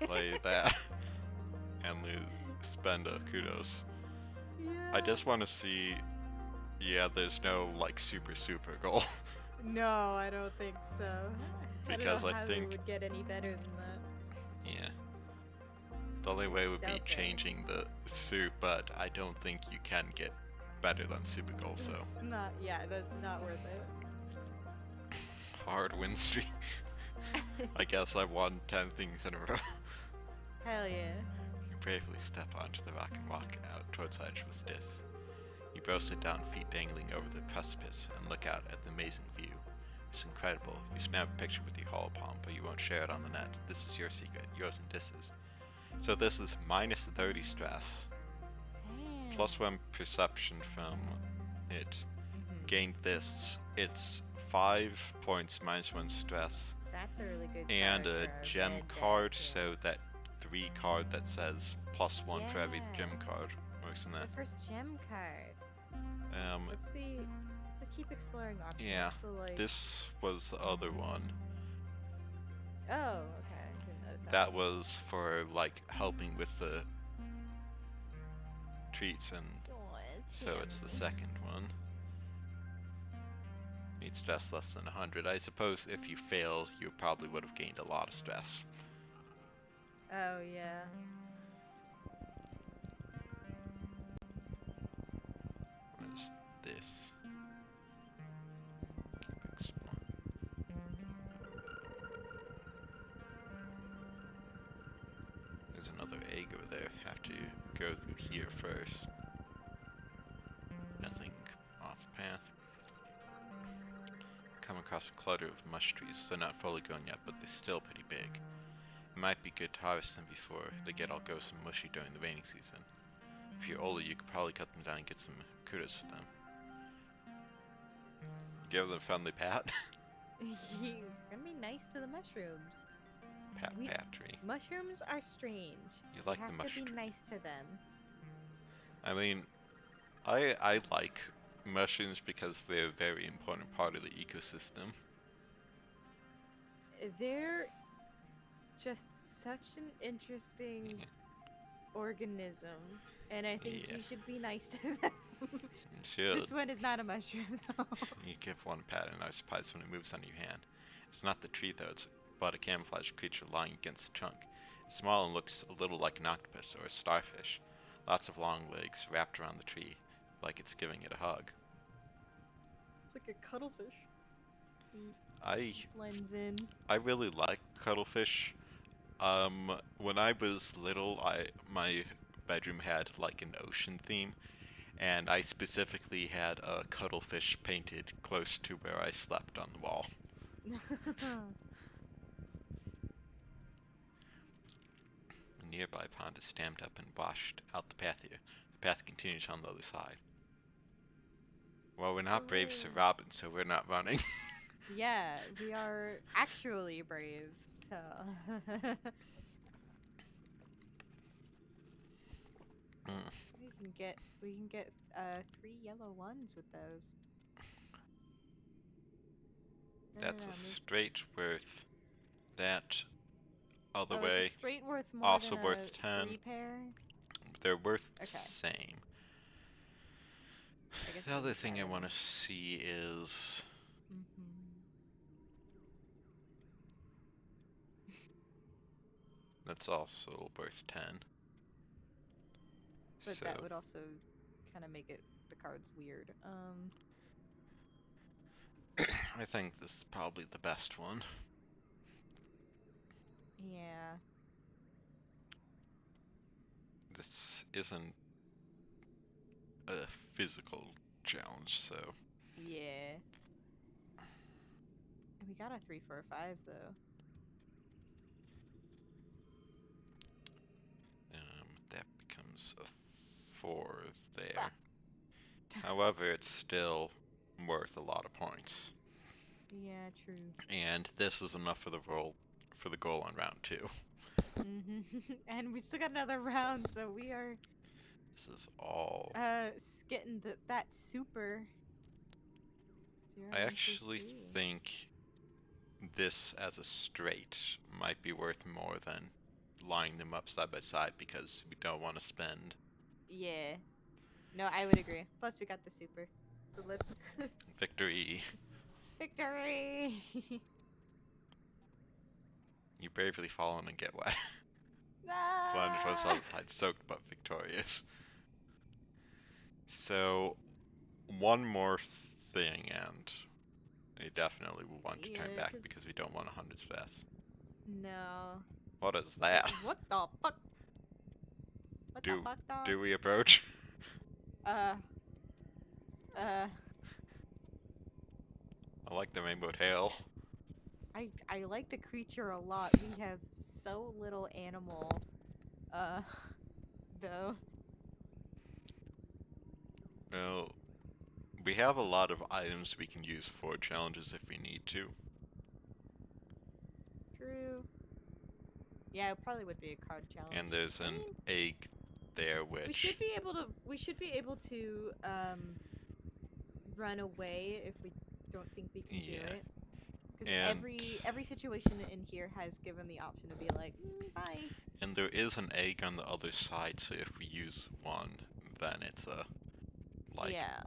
play that and spend a kudos. I Yeah. just want to see, yeah, there's no like super goal. No, I don't think so. I don't know Because I how they think, would get any better than that. yeah, the only way would be Okay. changing the soup, but I don't think you can get better than super goal, so It's not, yeah, that's not worth hard win streak. it. I guess I've won 10 things in a row. Hell yeah. You bravely step onto the rock and walk out towards the edge of the disc. You both sit down, feet dangling over the precipice, and look out at the amazing view. It's incredible. You snap a picture with your hollow palm, but you won't share it on the net. This is your secret, yours and Dis's. So this is minus 30 stress, Damn. +1 perception from it. Mm-hmm. Gained this. It's 5 points, -1 stress, That's a really good and card for a a gem red deck, card, yeah. so that 3 card that says +1 for every Yeah. gem card works in The that. first gem card. Um, What's the keep exploring option? yeah, What's the like this was the other one. Oh, okay. I didn't notice that That one. was for like helping with the treats, and Oh, so it's the Tim. second one. Needs stress less than 100. I suppose if you fail, you probably would have gained a lot of stress. Oh yeah. What is this? Keep exploring. There's another egg over there. Have to go through here first. Nothing off the path. Come across a clutter of mush trees. They're not fully grown yet, but they're still pretty big. It might be good to harvest them before they get all gross and mushy during the raining season. If you're older, you could probably cut them down and get some kudos for them. Give them a friendly pat. You gonna be nice to the mushrooms. Pat We pat tree. Mushrooms are strange. You We like the have to mush be tree. nice to them. I mean, I like mushrooms because they're a very important part of the ecosystem. They're just such an interesting Yeah, organism, and I think yeah, you should be nice to them. you should. This one is not a mushroom, though. You give one pat and are surprised when it moves under your hand. It's not the tree though, it's but a camouflage creature lying against the trunk. It's small and looks a little like an octopus or a starfish. Lots of long legs wrapped around the tree, like it's giving it a hug. It's like a cuttlefish. I Blends in. I really like cuttlefish. When I was little, my bedroom had like an ocean theme, and I specifically had a cuttlefish painted close to where I slept on the wall. A nearby pond is dammed up and washed out the path here. The path continues on the other side. Well, we're not brave Sir Hooray. Robin, so we're not running. Yeah, we are actually brave. So Mm, we can get 3 yellow 1s with those. No, no, that's no, a move. straight worth. That other Oh, is a way straight worth more than also a worth 10. 3 pair? they're worth the Okay. same. I guess The other delete thing that I want one. to see is Mm-hmm. that's also worth 10. But So that would also kind of make it the cards weird. I think this is probably the best one. Yeah. This isn't a physical challenge, so Yeah. We got a 3 for a 5 though. that becomes a 4 there. Fuck. However, it's still worth a lot of points. Yeah, true. And this is enough for the goal on round 2. Hmm. And we still got another round, so we are This is all. getting that super zero I one two actually three. think this as a straight might be worth more than lining them up side by side because we don't want to spend Yeah. No, I would agree. Plus, we got the super. So let's victory. victory. You bravely fall in and get wet. Flounder was Ah! outside soaked but victorious. So, one more thing, and I definitely will want to turn Yeah, back cause because we don't want a hundred fast. no. What is that? What the fuck? What the Do fuck, dog? do we approach? Uh, uh. I like the rainbow tail. I like the creature a lot. We have so little animal. Uh, though. Well, we have a lot of items we can use for challenges if we need to. True. Yeah, it probably would be a card challenge. And there's I an mean, egg there we which, should be able to. We should be able to run away if we don't think we can do yeah. it. Because And every situation in here has given the option to be like, bye. and there is an egg on the other side, so if we use one, then it's a like Yeah.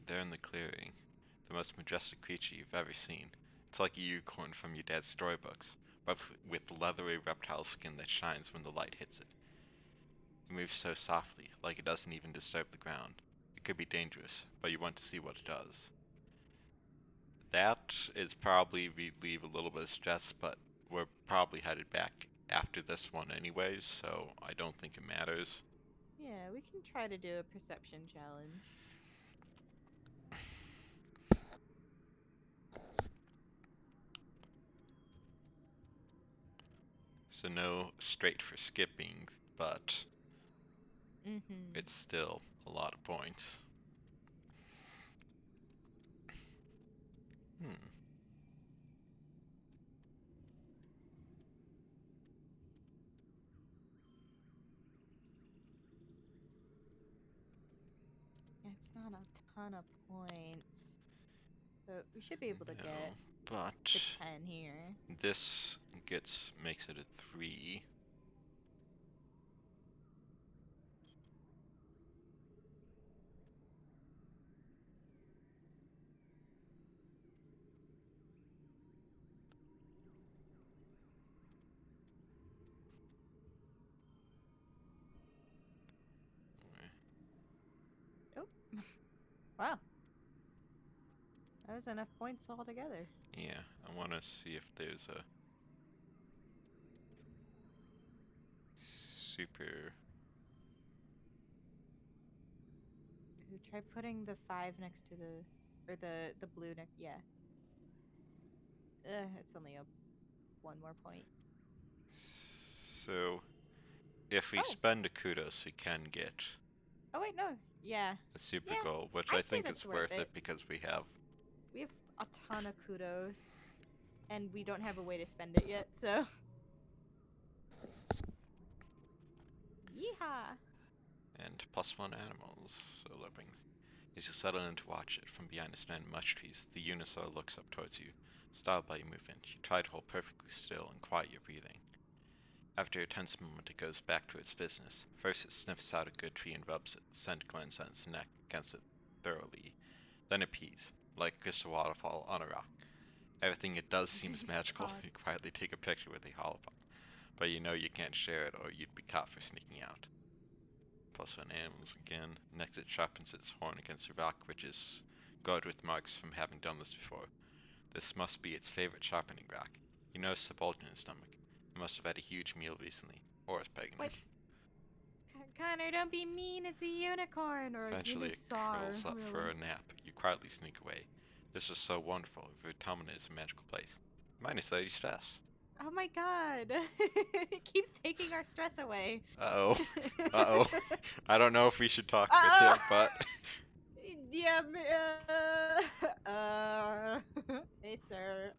there in the clearing. The most majestic creature you've ever seen. It's like a unicorn from your dad's storybooks, but with leathery reptile skin that shines when the light hits it. It moves so softly, like it doesn't even disturb the ground. It could be dangerous, but you want to see what it does. That is probably relieve a little bit of stress, but we're probably headed back after this one anyways, so I don't think it matters. Yeah, we can try to do a perception challenge. So no straight for skipping, but Mm-hmm. it's still a lot of points. Hmm. Yeah, it's not a ton of points, but we should be able to get No, but to 10 here. this makes it a 3. Oh, wow. That was enough points altogether. Yeah, I want to see if there's a super. Ooh, try putting the 5 next to the, or the blue next, yeah. It's only a one more point. So if we Oh, spend a kudos, we can get oh wait, no. Yeah. a super Yeah, goal, which I I'd say think that's is worth worth it it. because we have. We have a ton of kudos, and we don't have a way to spend it yet, so. Yeehaw! And +1 animals, so living. As you settle in to watch it from behind a stand of mush trees, the Unisaur looks up towards you. Startled by your movement, you try to hold perfectly still and quiet your breathing. After a tense moment, it goes back to its business. First, it sniffs out a good tree and rubs its scent glands on its neck against it thoroughly. Then it pees, like a crystal waterfall on a rock. Everything it does seems magical. God. You quietly take a picture with a holopop, but you know you can't share it or you'd be caught for sneaking out. Plus one animals again. Next it sharpens its horn against a rock which is scarred with marks from having done this before. This must be its favorite sharpening rock. You notice a bulge in its stomach. It must have had a huge meal recently, or it's pregnant. What? Connor, don't be mean. It's a unicorn or a Eventually it unisaur, curls up for really. a nap. You quietly sneak away. This was so wonderful. Vertamina is a magical place. Minus 30 stress. Oh my god. It keeps taking our stress away. Uh-oh. Uh-oh. I don't know if we should talk with Uh-oh. him, but Yeah, hey sir,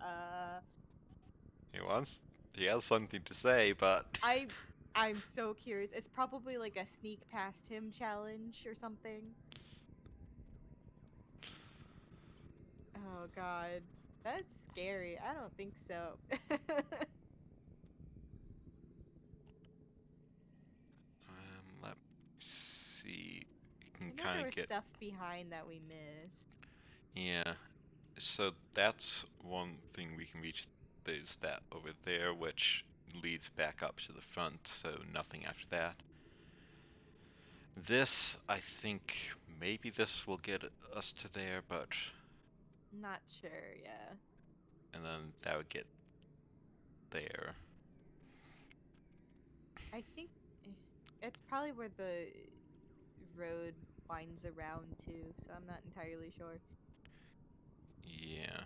he wants he has something to say, but I I'm so curious. It's probably like a sneak past him challenge or something. Oh god. That's scary. I don't think so. let me see. You can I know there kind of was get stuff behind that we missed. yeah. So that's one thing we can reach. There's that over there, which leads back up to the front, so nothing after that. This, I think, maybe this will get us to there, but Not sure, yeah. and then that would get there. I think it's probably where the road winds around to, so I'm not entirely sure. Yeah,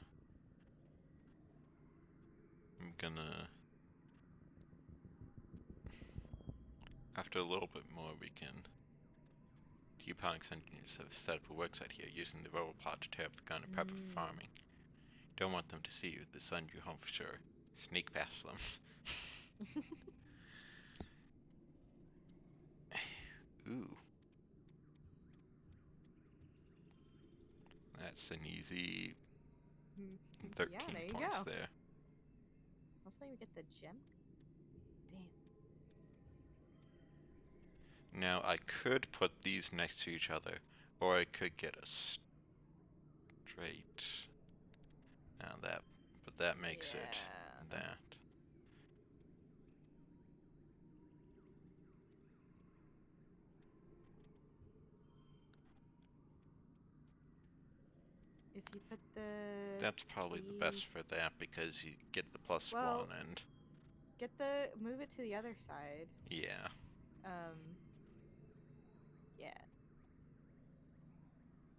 I'm gonna. After a little bit more, we can. Geoponics engineers have set up a worksite here using the robot pod to tear up the gun and prep it for Mm. farming. Don't want them to see you. They'll send you home for sure. Sneak past them. Ooh, that's an easy Yeah, 13 there you points go. there. Hopefully we get the gem. Damn. Now I could put these next to each other, or I could get a straight. Now that, but that makes it Yeah. that. If you put the That's probably the three, best for that because you get the plus one well, and move it to the other side. yeah. Um, yeah, I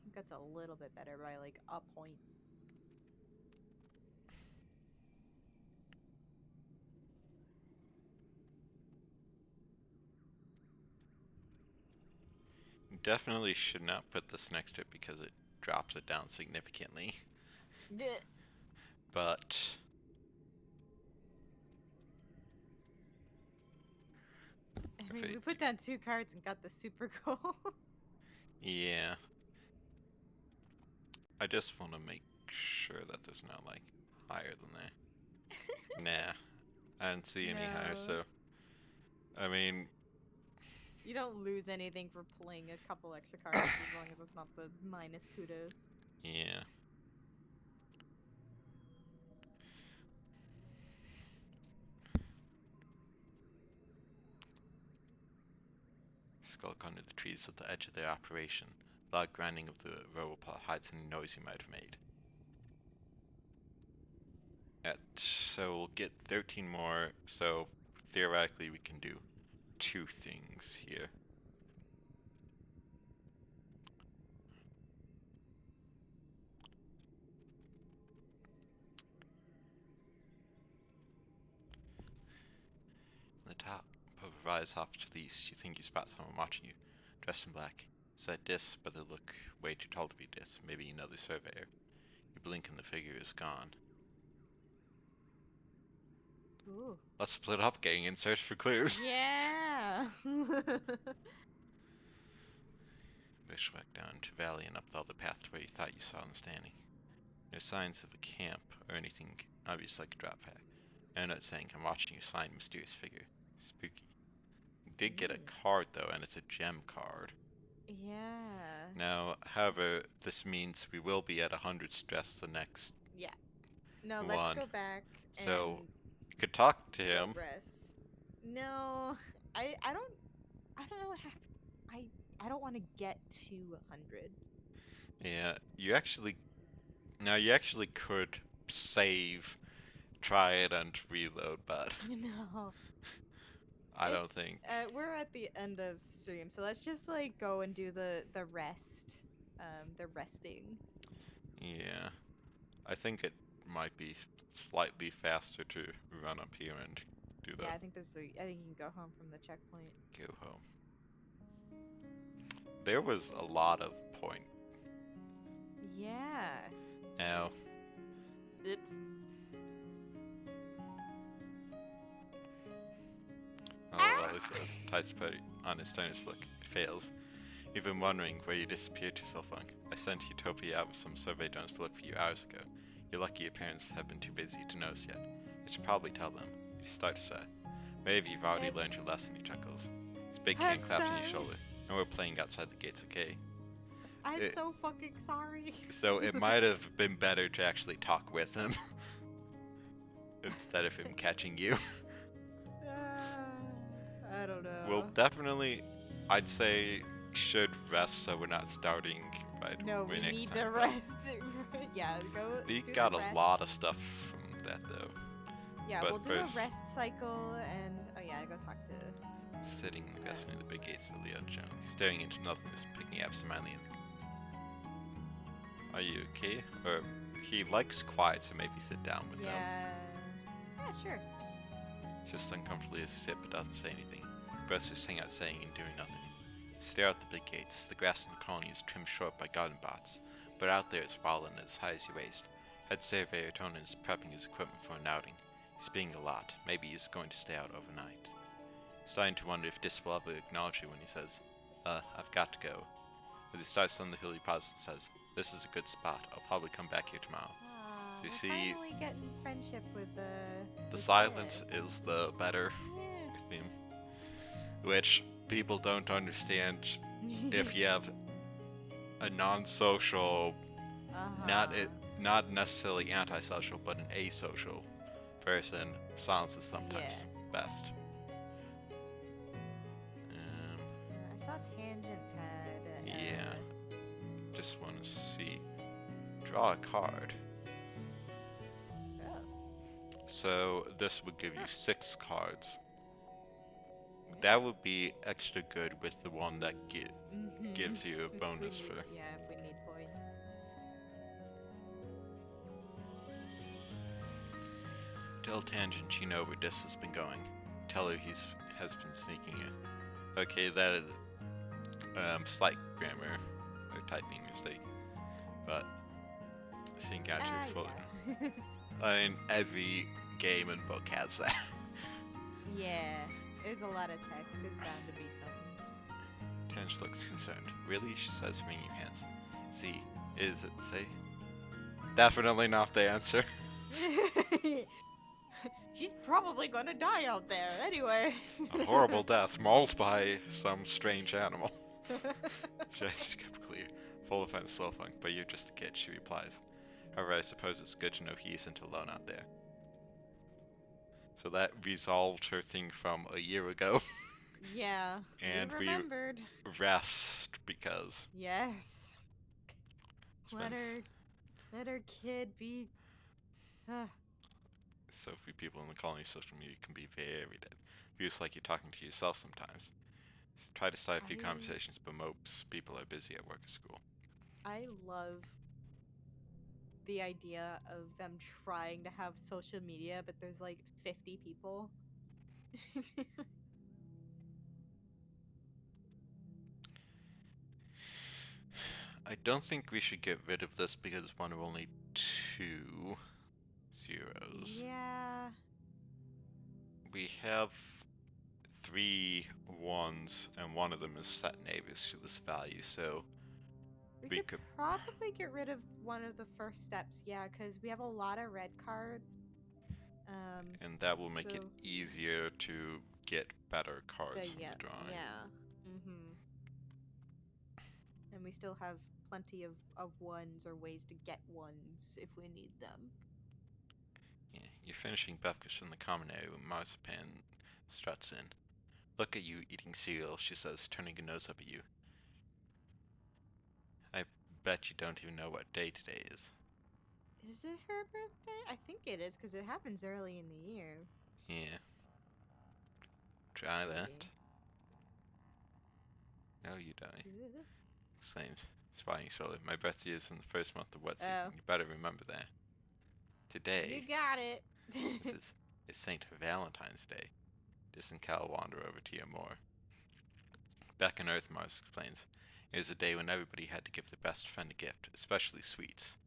think that's a little bit better by like a point. You definitely should not put this next to it because it drops it down significantly. Yeah. But I if mean, it, we put down two cards and got the super goal. yeah, I just want to make sure that there's not like higher than that. Nah, I didn't see any higher, No, so I mean, you don't lose anything for playing a couple extra cards as long as it's not the minus kudos. yeah. Skulk under the trees at the edge of their operation. Loud grinding of the robopod hides any noise he might have made. So we'll get 13 more, so theoretically we can do two things here. On the top of a rise off to the east, you think you spot someone watching you, dressed in black. It's like Dis, but they look way too tall to be Dis, maybe another surveyor. You blink and the figure is gone. Ooh. Let's split up, gang, and search for clues. Yeah. Bushwhack down to valley and up the other path to where you thought you saw them standing. No signs of a camp or anything obvious like a drop pack. No note saying, I'm watching you, silent, mysterious figure. Spooky. Did get a Ooh. card though, and it's a gem card. Yeah. Now, however, this means we will be at 100 stress the next Yeah. No, let's one. go back So and you could talk to go him. rest. No, I don't know what happened. I don't want to get to 100. Yeah, you actually could save, try it, and reload, but No. I don't It's think. we're at the end of stream, so let's just like go and do the rest. The resting. Yeah, I think it might be slightly faster to run up here and do the Yeah, I think you can go home from the checkpoint. go home. There was a lot of point. Yeah. Now, Oops. oh well, he Ah! says, tights putty on his tonus look. Fails. You've been wondering where you disappeared to so long. I sent Utopia out with some survey drones to look for you hours ago. You're lucky your parents have been too busy to notice yet. I should probably tell them. You start to say. Maybe you've already It, learned your lesson, he chuckles. His big I'm hand claps on your sorry. shoulder. And we're playing outside the gates, okay? I'm It, so fucking sorry. so it might have been better to actually talk with him instead of him catching you. I don't We'll know. definitely, I'd say, should rest so we're not starting right No, away we next need time. the But rest. Yeah, go we do the got a lot rest. of stuff from that though. Yeah, But we'll do a first, rest cycle and oh yeah, go talk to sitting in the grass near the uh big gates of Leo Jones, staring into nothingness and picking absentmindly at the gates. Are you okay? Or he likes quiet, so maybe sit down with him. yeah. Yeah, sure. Just uncomfortably as he sit but doesn't say anything. Breaths just hang out saying and doing nothing. Stare out the big gates. The grass in the colony is trimmed short by garden bots, but out there it's wild and as high as your waist. Head surveyor Tonin is prepping his equipment for an outing. He's being a lot. Maybe he's going to stay out overnight. Starting to wonder if Dis will ever acknowledge you when he says, I've got to go. As he starts on the hill, he pauses and says, this is a good spot. I'll probably come back here tomorrow. Aw, So you we're see, finally getting friendship the with silence this. is the better theme, which people don't understand Yeah. if you have a non-social, not Uh-huh. it, not necessarily antisocial, but an asocial person, silence is Yeah. sometimes best. Um, I saw Tangent had yeah, just want to see. Draw a card. oh, So this would give you huh. 6 cards. That Yeah. would be extra good with the one that Mm-hmm. gives you a If we bonus need, for. yeah, if we need points. Tell Tangent you know where Dis has been going. Tell her he's has been sneaking you. Okay, that is slight grammar or typing mistake, but seeing out your phone. Yeah. In every game and book has that. Yeah. There's a lot of text. There's bound to be Tangent looks concerned. Really? She says, wringing her hands. See, is it say? Definitely not the answer. something. She's probably gonna die out there anyway. A horrible death mauled by some strange animal. Just clear. Full offense, slow funk, but you're just a kid, she replies. However, I suppose it's good to know he isn't alone out there. So that resolved her thing from a year ago, Yeah, we and we remembered. rest because Yes. it's been Let her let her kid be uh, so few people in the colony. Social media can be very dead. Feels like you're talking to yourself sometimes. Try to start a few I conversations, but most people are busy at work or school. I love the idea of them trying to have social media, but there's like 50 people. I don't think we should get rid of this because one of only 2 zeros. Yeah, We have 3 1s, and one of them is set neighbors to this value, so we we could could, probably get rid of one of the first steps. Yeah, because we have a lot of red cards. and that will make it So easier to get better cards from Yeah, the drawing. yeah. Mm-hmm. And we still have plenty of ones or ways to get ones if we need them. Yeah, you're finishing breakfast in the common area when Marzipan struts in. Look at you eating cereal, she says, turning her nose up at you. I bet you don't even know what day today is. Is it her birthday? I think it is because it happens early in the year. Yeah, try that. Maybe. No, you don't. Exclaims, spying slowly. My birthday is in the first month of wet season. Oh, You better remember that. you Today, got it. this is St. Valentine's Day. Distant Cal wander over to hear more. Back on Earth, Mars explains, it was a day when everybody had to give their best friend a gift, especially sweets.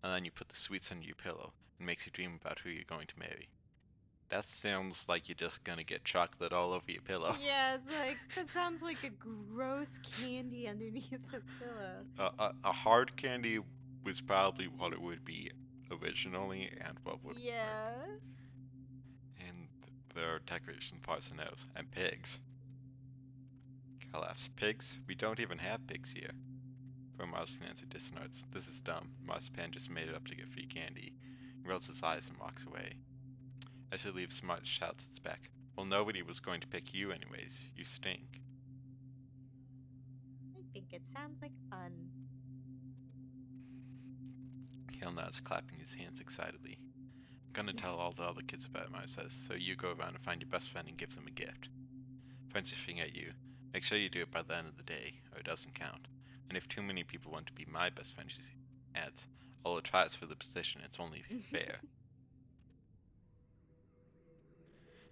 And then you put the sweets under your pillow and makes you dream about who you're going to marry. That sounds like you're just gonna get chocolate all over your pillow. Yeah, it's like that sounds like a gross candy underneath the pillow. A hard candy was probably what it would be originally and what would work. Yeah. And there are decoration parts and nose. And pigs. Cal laughs. Pigs? We don't even have pigs here. Poor Marzipan answer disnotes. This is dumb. Marzipan just made it up to get free candy. He rolls his eyes and walks away. As she leaves, Smart shouts at its back. Well, nobody was going to pick you anyways. You stink. I think it sounds like fun. Kale nods, clapping his hands excitedly. I'm gonna tell all the other kids about it, Mars says, so you go around and find your best friend and give them a gift. Points his finger at you. Make sure you do it by the end of the day, or it doesn't count. And if too many people want to be my best friend, she adds, I'll try it for the position, it's only fair.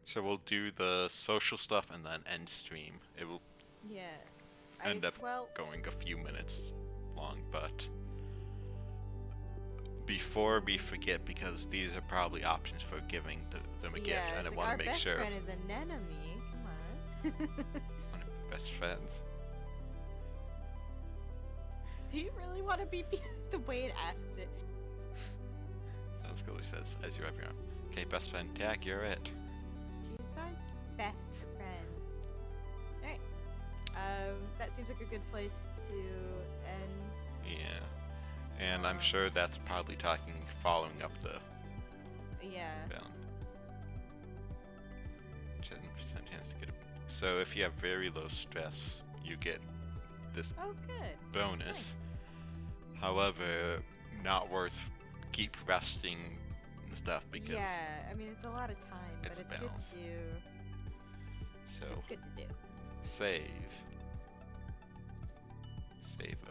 So we'll do the social stuff and then end stream. It will Yeah. end up Well, going a few minutes long, but before we forget, because these are probably options for giving them a gift, yeah, and it's I like want our to make best sure friend is an enemy. Come on. one of my best friends. Do you really want to be the way it asks it? Sounds good, he says, as you have your own. Okay, best friend, Tack, you're it. She's our best friend. Alright. That seems like a good place to end. Yeah. And I'm sure that's probably following up the Yeah. down. 10% chance to get it. So if you have very low stress, you get this Oh, good. bonus. Nice. However, not worth keep resting and stuff because Yeah, I mean it's a lot of time, it's but a it's good balance. to do. So It's good to do. save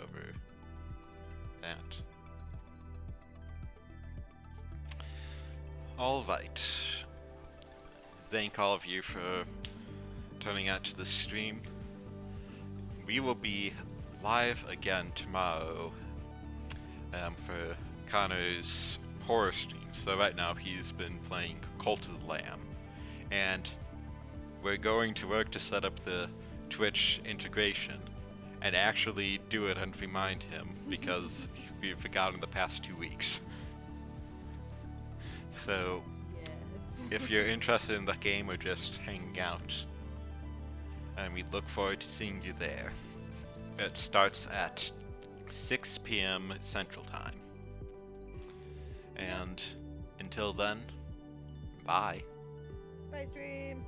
over that. Alright. Thank all of you for turning out to the stream. We will be live again tomorrow for Connor's horror stream. So right now he's been playing Cult of the Lamb. And we're going to work to set up the Twitch integration and actually do it and remind him because we've forgotten the past 2 weeks. So Yes. if you're interested in the game or just hanging out, and we look forward to seeing you there. It starts at 6 p.m. Central Time. And until then, bye. Bye, stream.